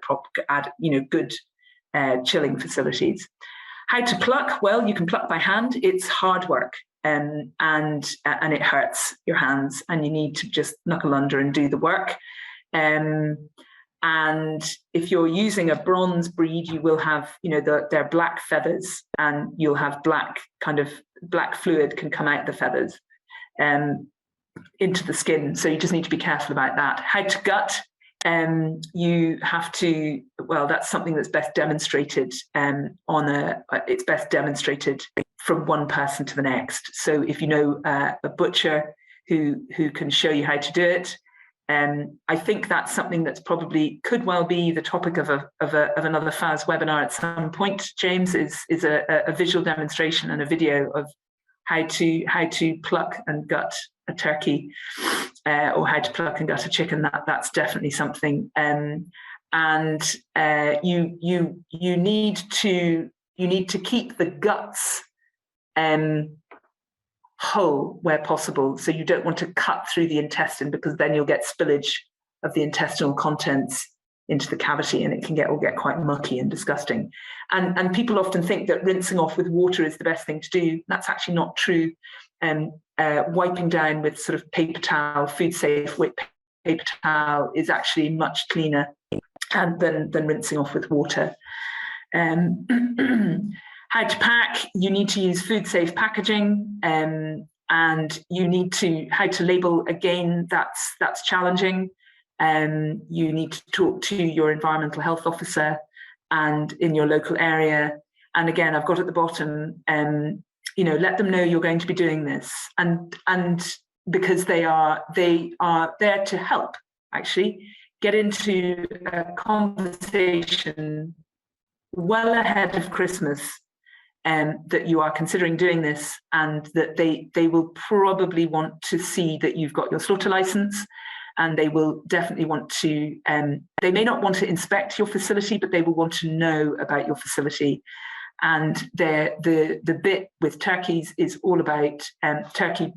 good chilling facilities. How to pluck? Well, you can pluck by hand. It's hard work, and it hurts your hands, and you need to just knuckle under and do the work. And if you're using a bronze breed, you will have, they're black feathers, and you'll have black fluid can come out the feathers. into the skin. So you just need to be careful about that. How to gut. You have to, well, that's something that's best demonstrated it's best demonstrated from one person to the next. So if you know a butcher who can show you how to do it, I think that's something that's probably could well be the topic of another FAS webinar at some point. James, is a visual demonstration and a video of how to pluck and gut a turkey, or how to pluck and gut a chicken. That's definitely something. And you need to keep the guts whole where possible. So you don't want to cut through the intestine, because then you'll get spillage of the intestinal contents into the cavity, and it can get quite mucky and disgusting. And people often think that rinsing off with water is the best thing to do. That's actually not true. Wiping down with sort of paper towel, food safe paper towel, is actually much cleaner than rinsing off with water. How to pack, you need to use food safe packaging, and you need to, how to label, again, that's challenging. You need to talk to your environmental health officer and in your local area. And again, I've got at the bottom, let them know you're going to be doing this, and because they are there to help, actually get into a conversation well ahead of Christmas, that you are considering doing this, and that they will probably want to see that you've got your slaughter license, and they will definitely want to, they may not want to inspect your facility, but they will want to know about your facility. And the bit with turkeys is all about turkey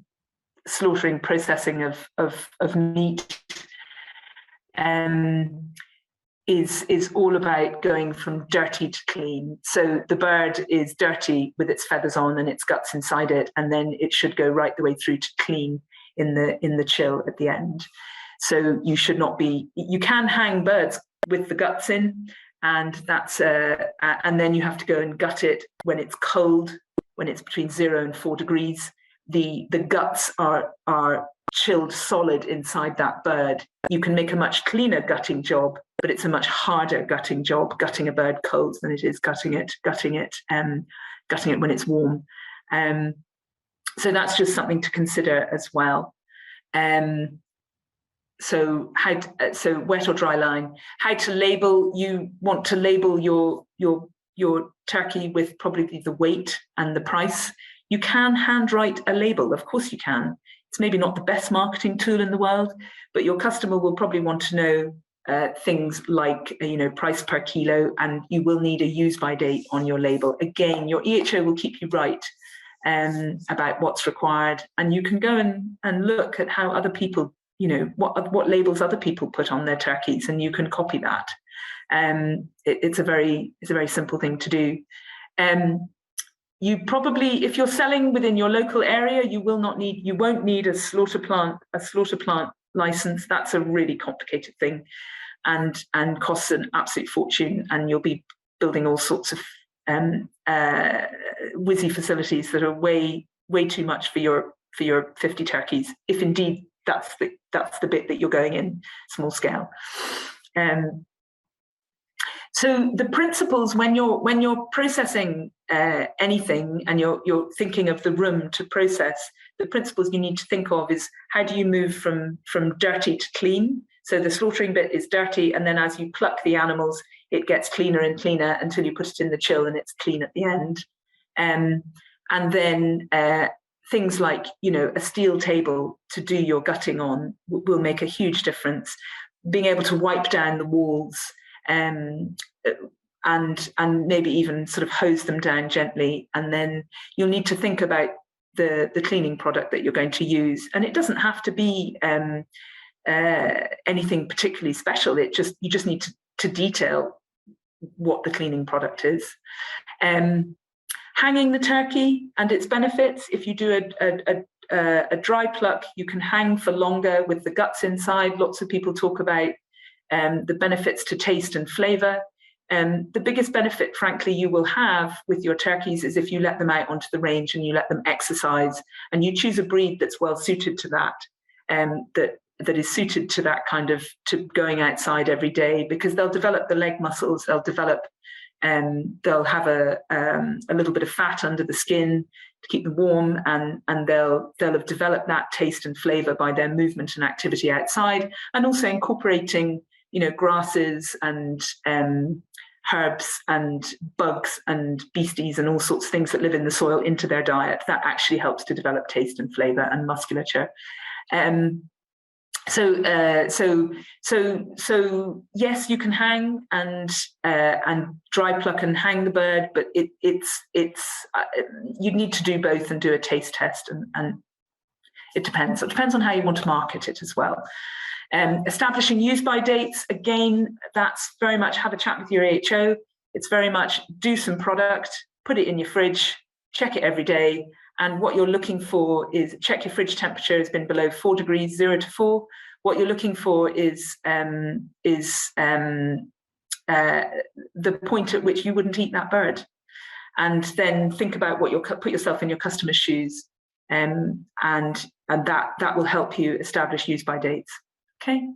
slaughtering, processing of meat, is all about going from dirty to clean. So the bird is dirty with its feathers on and its guts inside it, and then it should go right the way through to clean in the chill at the end. So you should not be, you can hang birds with the guts in, and that's and then you have to go and gut it when it's cold, when it's between 0 and 4 degrees. The guts are chilled solid inside that bird. You can make a much cleaner gutting job, but it's a much harder gutting job, gutting a bird cold, than it is gutting it when it's warm. So that's just something to consider as well. So wet or dry line. How to label? You want to label your turkey with probably the weight and the price. You can handwrite a label, of course you can. It's maybe not the best marketing tool in the world, but your customer will probably want to know things like, price per kilo, and you will need a use-by date on your label. Again, your EHO will keep you right about what's required, and you can go and look at how other people, what labels other people put on their turkeys, and you can copy that. It's a very simple thing to do. You probably, if you're selling within your local area, you won't need a slaughter plant license. That's a really complicated thing, and costs an absolute fortune. And you'll be building all sorts of whizzy facilities that are way too much for your 50 turkeys, if indeed that's the bit that you're going in small scale. So the principles when you're processing anything, and you're thinking of the room to process, the principles you need to think of is, how do you move from dirty to clean? So the slaughtering bit is dirty, and then as you pluck the animals, it gets cleaner and cleaner until you put it in the chill and it's clean at the end. And then things like, a steel table to do your gutting on will make a huge difference. Being able to wipe down the walls, and maybe even sort of hose them down gently. And then you'll need to think about the cleaning product that you're going to use. And it doesn't have to be anything particularly special. You just need to detail what the cleaning product is. Hanging the turkey and its benefits. If you do a dry pluck, you can hang for longer with the guts inside. Lots of people talk about the benefits to taste and flavour. The biggest benefit, frankly, you will have with your turkeys is if you let them out onto the range and you let them exercise, and you choose a breed that's well suited to that. that is suited to that kind of, to going outside every day, because they'll develop the leg muscles, they'll develop, they'll have a little bit of fat under the skin to keep them warm, and they'll have developed that taste and flavour by their movement and activity outside, and also incorporating, grasses and herbs and bugs and beasties and all sorts of things that live in the soil into their diet. That actually helps to develop taste and flavour and musculature. So yes, you can hang and dry pluck and hang the bird, but it's you need to do both and do a taste test, and it depends. It depends on how you want to market it as well. Establishing use-by dates, again, that's very much have a chat with your AHO. It's very much do some product, put it in your fridge, check it every day. And what you're looking for is check your fridge temperature has been below 4 degrees, 0 to 4. What you're looking for is the point at which you wouldn't eat that bird. And then think about put yourself in your customer's shoes, and that will help you establish use-by dates. Okay.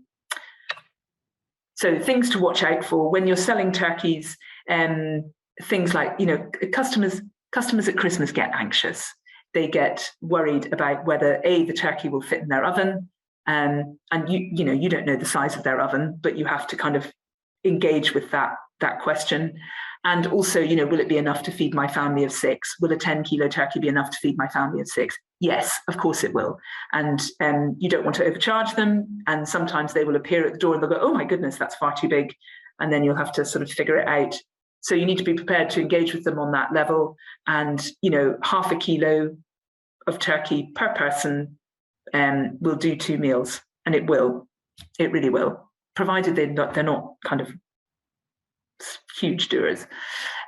So things to watch out for when you're selling turkeys, things like, customers at Christmas get anxious. They get worried about whether the turkey will fit in their oven, and you don't know the size of their oven, but you have to kind of engage with that question. And also, will it be enough to feed my family of 6? Will a 10-kilo turkey be enough to feed my family of 6? Yes, of course it will. And you don't want to overcharge them. And sometimes they will appear at the door and they'll go, oh my goodness, that's far too big. And then you'll have to sort of figure it out. So you need to be prepared to engage with them on that level. And, half a kilo of turkey per person will do 2 meals. And it really will, provided they're not kind of huge doers.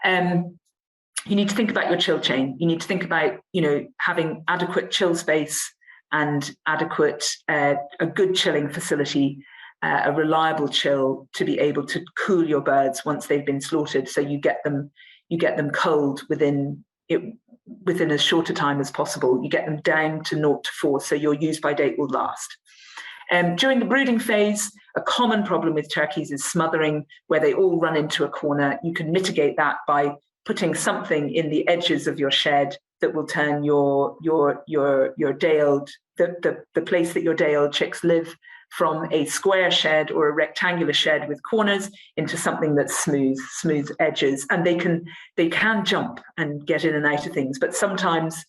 You need to think about your chill chain. You need to think about, having adequate chill space and adequate, a good chilling facility, a reliable chill to be able to cool your birds once they've been slaughtered. So you get them cold within as short a time as possible. You get them down to 0 to 4, so your use-by date will last. During the brooding phase, a common problem with turkeys is smothering, where they all run into a corner. You can mitigate that by putting something in the edges of your shed that will turn your day-old, the place that your day-old chicks live, from a square shed or a rectangular shed with corners into something that's smooth edges. And they can jump and get in and out of things, but sometimes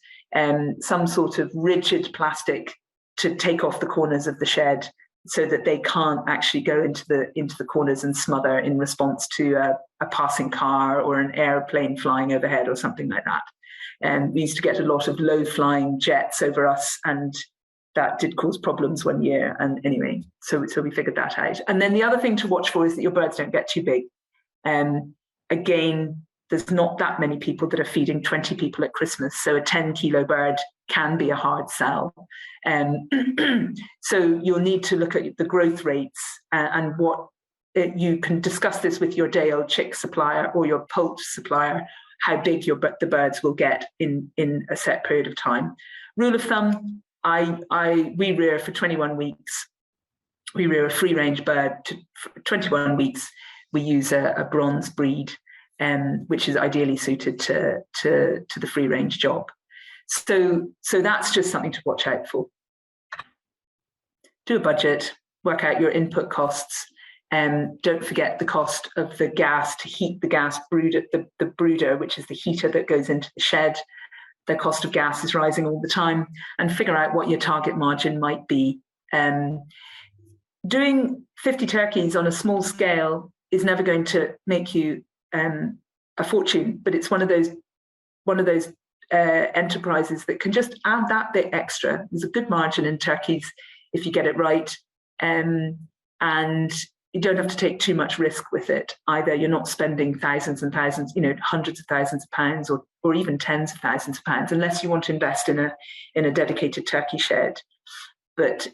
some sort of rigid plastic to take off the corners of the shed so that they can't actually go into the corners and smother in response to a passing car or an airplane flying overhead or something like that. And we used to get a lot of low-flying jets over us, and that did cause problems one year. And anyway, so we figured that out. And then the other thing to watch for is that your birds don't get too big. Again, there's not that many people that are feeding 20 people at Christmas, so a 10-kilo bird can be a hard sell. So you'll need to look at the growth rates and what you can discuss this with your day-old chick supplier or your poult supplier, how big the birds will get in a set period of time. Rule of thumb, we rear for 21 weeks. We rear a free-range bird for 21 weeks. We use a bronze breed, which is ideally suited to the free-range job. So that's just something to watch out for. Do a budget, work out your input costs, don't forget the cost of the gas to heat the gas brooder, the brooder, which is the heater that goes into the shed. The cost of gas is rising all the time, and figure out what your target margin might be. Doing 50 turkeys on a small scale is never going to make you a fortune, but it's one of those enterprises that can just add that bit extra. There's a good margin in turkeys if you get it right, and you don't have to take too much risk with it either. You're not spending thousands and thousands, hundreds of thousands of pounds or even tens of thousands of pounds, unless you want to invest in a dedicated turkey shed. But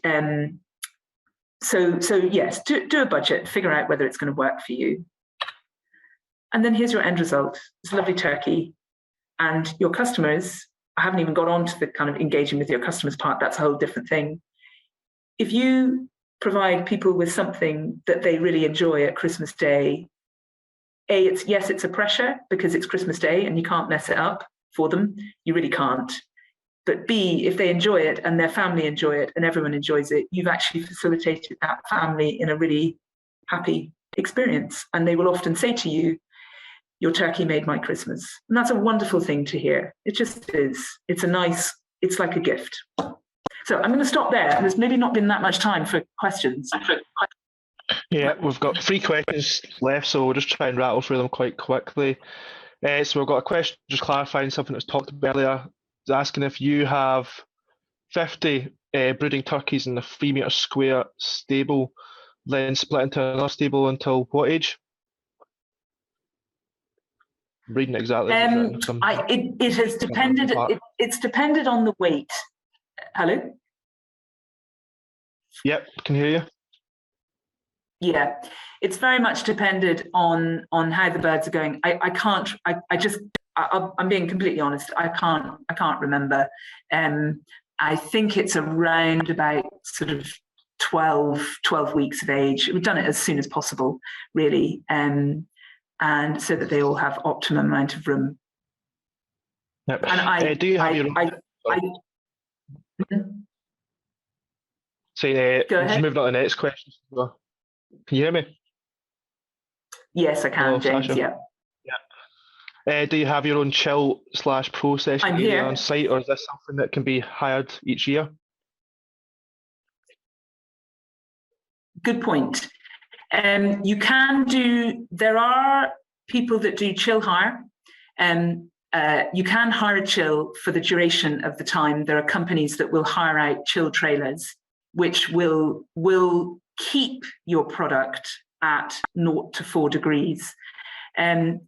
so yes, do a budget, figure out whether it's going to work for you. And then here's your end result. It's a lovely turkey. And your customers, I haven't even got on to the kind of engaging with your customers part, that's a whole different thing. if you provide people with something that they really enjoy at Christmas Day, it's a pressure because it's Christmas Day and you can't mess it up for them. You really can't. But B, if they enjoy it and their family enjoy it and everyone enjoys it, you've actually facilitated that family in a really happy experience. And they will often say to you, your turkey made my Christmas. And that's a wonderful thing to hear. It just is. It's like a gift. So I'm going to stop there. There's maybe not been that much time for questions. Yeah, we've got 3 questions left, so we'll just try and rattle through them quite quickly. So we've got a question just clarifying something that was talked about earlier. It's asking if you have 50 brooding turkeys in a 3 metre square stable, then split into another stable until what age? I'm reading it exactly. It has depended. It's depended on the weight. Hello? Yep, can hear you. Yeah, it's very much depended on how the birds are going. I'm being completely honest. I can't remember. I think it's around about sort of 12 weeks of age. We've done it as soon as possible, really, and so that they all have optimum amount of room. Yep. And do you have your? Just moving on to the next question. Can you hear me? Yes, I can, Hello, James. Sasha? Yeah. Do you have your own chill/processing area on site, or is this something that can be hired each year? Good point. You can do. There are people that do chill hire. You can hire a chill for the duration of the time. There are companies that will hire out chill trailers, which will keep your product at 0 to 4 degrees.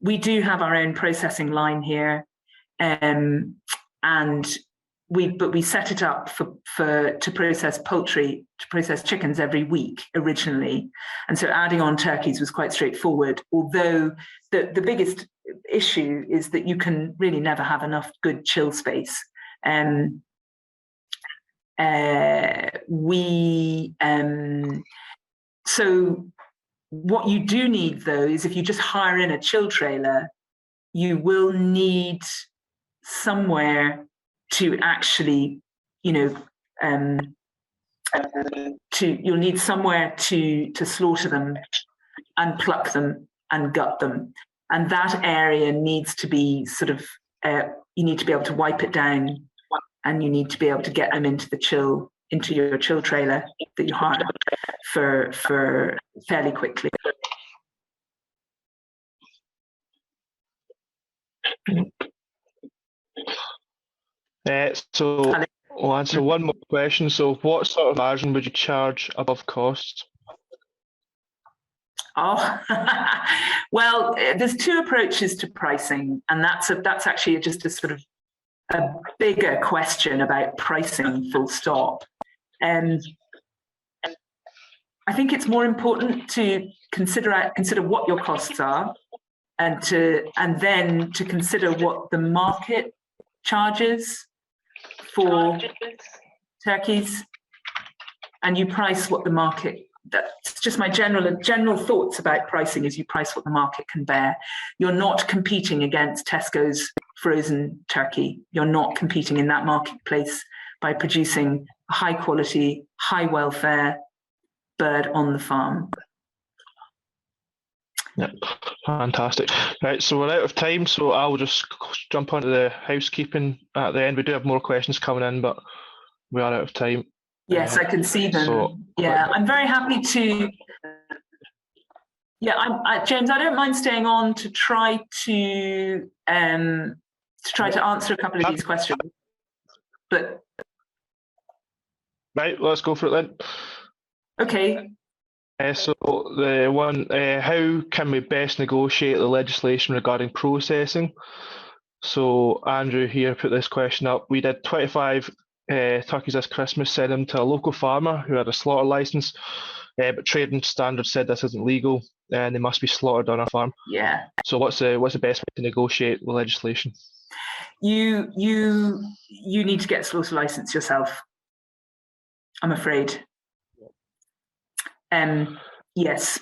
We do have our own processing line here, and we set it up to process poultry, to process chickens every week originally, and so adding on turkeys was quite straightforward. Although the biggest issue is that you can really never have enough good chill space. So what you do need, though, is if you just hire in a chill trailer, you will need somewhere to actually, you'll need somewhere to slaughter them and pluck them and gut them. And that area needs to be sort of, you need to be able to wipe it down, and you need to be able to get them into your chill trailer that you hire for fairly quickly. So I'll answer one more question. So what sort of margin would you charge above costs? Oh, well, there's 2 approaches to pricing, and that's actually just a sort of a bigger question about pricing, full stop. I think it's more important to consider what your costs are, and then to consider what the market charges for turkeys, and you price what the market. That's just my general thoughts about pricing. Is you price what the market can bear. You're not competing against Tesco's frozen turkey. You're not competing in that marketplace by producing a high quality, high welfare bird on the farm. Yeah, fantastic. Right, so we're out of time, so I'll just jump onto the housekeeping at the end. We do have more questions coming in, but we are out of time. Yes, I can see them. So, yeah, I'm very happy to. Yeah, James, I don't mind staying on to try to answer a couple of these questions. But right, let's go for it then. Okay. So the one, how can we best negotiate the legislation regarding processing? So Andrew here put this question up. We did 25 turkeys this Christmas, sent them to a local farmer who had a slaughter license, but trading standards said this isn't legal and they must be slaughtered on our farm. Yeah. So what's the best way to negotiate the legislation? You need to get a slaughter license yourself, I'm afraid. yes,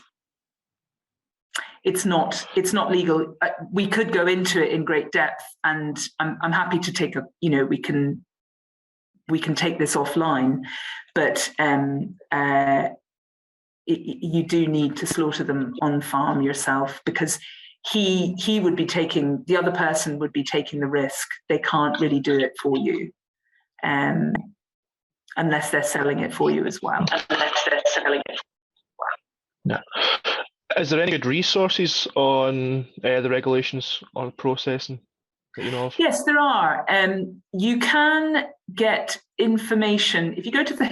it's not legal. We could go into it in great depth, and I'm happy to take we can take this offline, but you do need to slaughter them on farm yourself, because he would be taking, the other person would be taking the risk. They can't really do it for you, unless they're selling it for you as well. Yeah. Is there any good resources on the regulations or processing that you know of? Yes, there are. You can get information if you go to the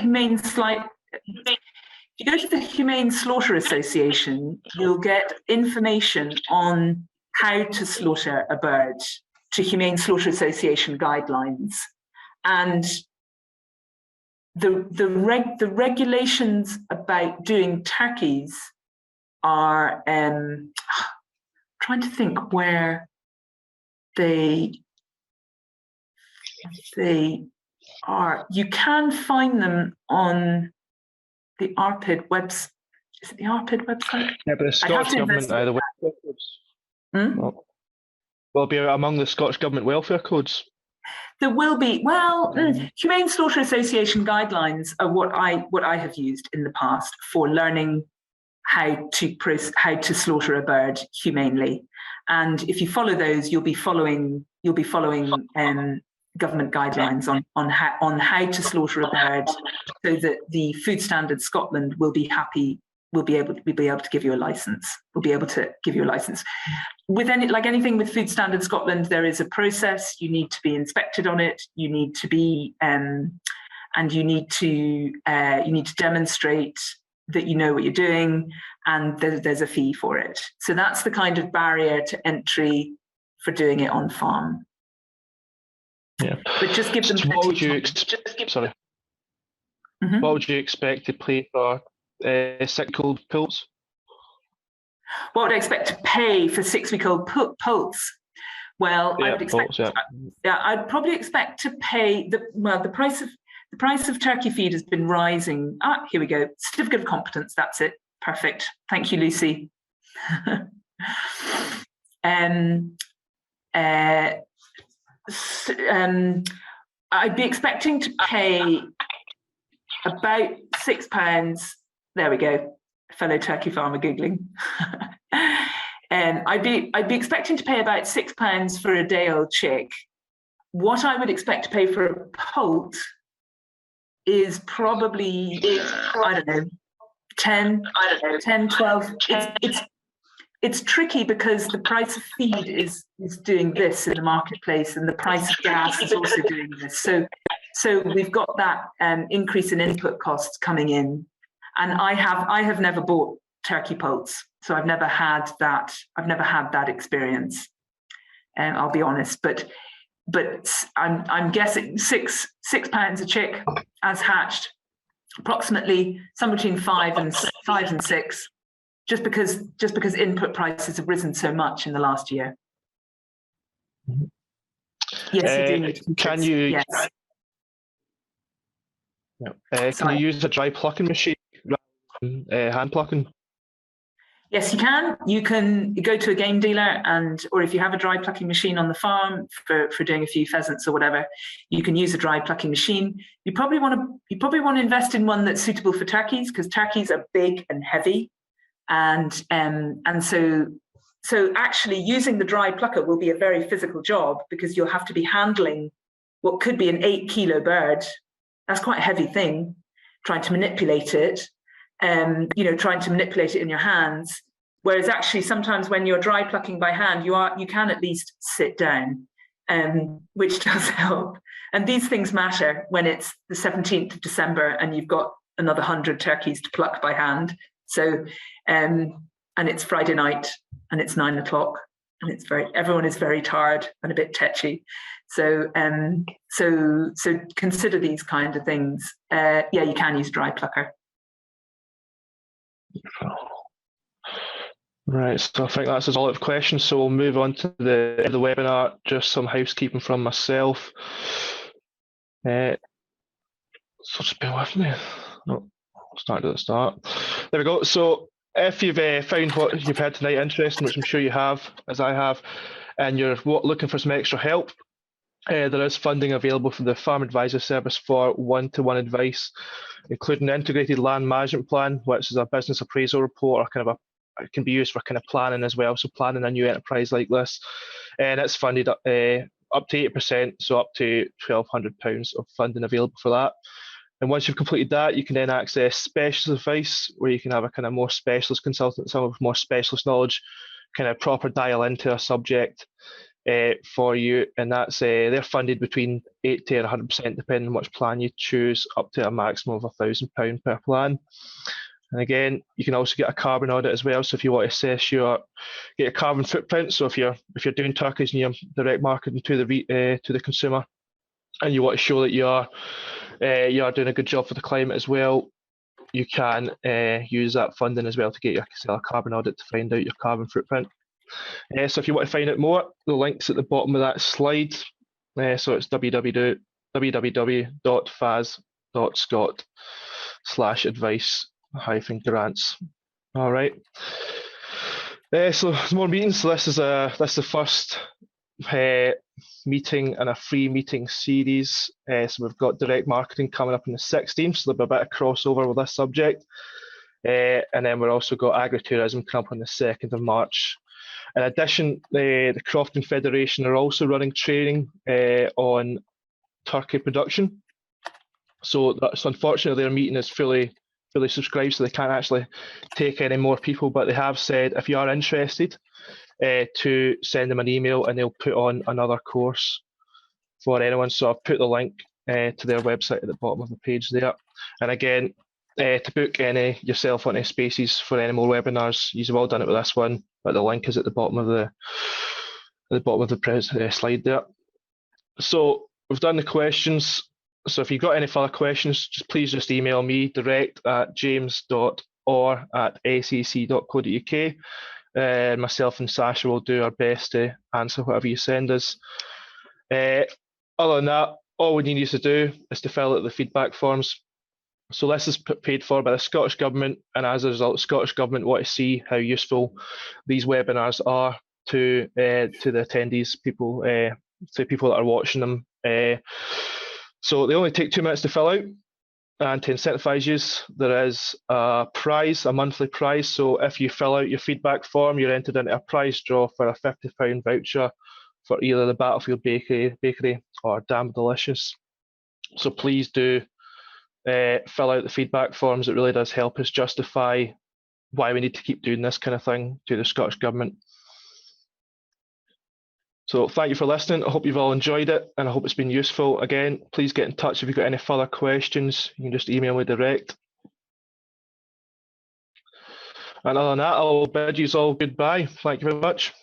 Humane Slaughter Association. You'll get information on how to slaughter a bird to Humane Slaughter Association guidelines, and the regulations about doing turkeys are trying to think where they are. You can find them on the ARPID website. Is it the ARPID website? Yeah, but the Scottish Government either way. Will be among the Scottish Government welfare codes. There will be. Well, Humane Slaughter Association guidelines are what I have used in the past for learning how to slaughter a bird humanely. And if you follow those, you'll be following government guidelines on how to slaughter a bird, so that the Food Standards Scotland will be able to give you a license. With anything with Food Standards Scotland, there is a process. You need to be inspected on it. You need to be and you need to demonstrate that you know what you're doing, and there's a fee for it. So that's the kind of barrier to entry for doing it on farm. Yeah, but just give them. What would you What would you expect to pay for cycled pulse? What would I expect to pay for 6-week-old pulse? Well, I would expect. I'd probably expect to pay the price of turkey feed has been rising. Here we go. Certificate of competence. That's it. Perfect. Thank you, Lucy. I'd be expecting to pay about £6. There we go. Fellow turkey farmer giggling. I'd be expecting to pay about £6 for a day-old chick. What I would expect to pay for a poult is probably, I don't know, 10, 12. It's tricky because the price of feed is doing this in the marketplace, and the price of gas is also doing this. So we've got that increase in input costs coming in, and I have never bought turkey poults, so I've never had that experience. And I'll be honest, but I'm guessing £6 a chick as hatched, approximately somewhere between five and six, just because input prices have risen so much in the last year. Yes, you do need to. Can you? Yes. Can you use a dry plucking machine rather than hand plucking? Yes, you can. You can go to a game dealer, or if you have a dry plucking machine on the farm for doing a few pheasants or whatever, you can use a dry plucking machine. You probably want to invest in one that's suitable for turkeys, because turkeys are big and heavy, and so actually using the dry plucker will be a very physical job, because you'll have to be handling what could be an 8-kilo bird. That's quite a heavy thing, trying to manipulate it. Trying to manipulate it in your hands, whereas actually sometimes when you're dry plucking by hand, you can at least sit down, which does help. And these things matter when it's the 17th of December and you've got another 100 turkeys to pluck by hand. So, and it's Friday night and it's 9 o'clock and everyone is very tired and a bit tetchy. So consider these kind of things. You can use dry plucker. Right, so I think that's all of questions. So we'll move on to the webinar. Just some housekeeping from myself. So just bear with me. No, start at the start. There we go. So if you've found what you've heard tonight interesting, which I'm sure you have, as I have, and you're looking for some extra help, there is funding available from the Farm Advisor Service for one-to-one advice, including an integrated land management plan, which is a business appraisal report, or kind of it can be used for kind of planning as well. So planning a new enterprise like this, and it's funded up to 8%, so up to £1,200 of funding available for that. And once you've completed that, you can then access specialist advice, where you can have a kind of more specialist consultant, someone with more specialist knowledge, kind of proper dial into a subject for you. And that's they're funded between 80 and 100%, depending on which plan you choose, up to a maximum of £1,000 per plan. And again, you can also get a carbon audit as well. So if you want to assess get your carbon footprint, so if you're doing turkeys and you're direct marketing to the consumer, and you want to show that you are doing a good job for the climate as well, you can use that funding as well to get yourself a carbon audit to find out your carbon footprint. So if you want to find out more, the link's at the bottom of that slide. So it's www.fas.scot/advice-grants. All right. So there's more meetings. So this is the first meeting in a free meeting series. So we've got direct marketing coming up on the 16th, so there'll be a bit of crossover with this subject. And then we've also got agritourism coming up on the 2nd of March. In addition, the Crofton Federation are also running training on turkey production. So unfortunately their meeting is fully subscribed, so they can't actually take any more people, but they have said if you are interested, to send them an email and they'll put on another course for anyone. So I've put the link to their website at the bottom of the page there. And again, to book yourself on any spaces for any more webinars, you've all done it with this one, but the link is at the bottom of the slide there. So we've done the questions. So if you've got any further questions, please just email me direct at james.orr@sec.co.uk. Myself and Sasha will do our best to answer whatever you send us. Other than that, all we need you to do is to fill out the feedback forms. So this is paid for by the Scottish Government, and as a result, the Scottish Government want to see how useful these webinars are to the attendees, people that are watching them. So they only take 2 minutes to fill out. And to incentivise you, there is a prize, a monthly prize. So if you fill out your feedback form, you're entered into a prize draw for a £50 voucher for either the Battlefield Bakery or Damn Delicious. So please do fill out the feedback forms. It really does help us justify why we need to keep doing this kind of thing to the Scottish Government. So thank you for listening. I hope you've all enjoyed it, and I hope it's been useful. Again, please get in touch if you've got any further questions. You can just email me direct. And other than that, I'll bid you all goodbye. Thank you very much.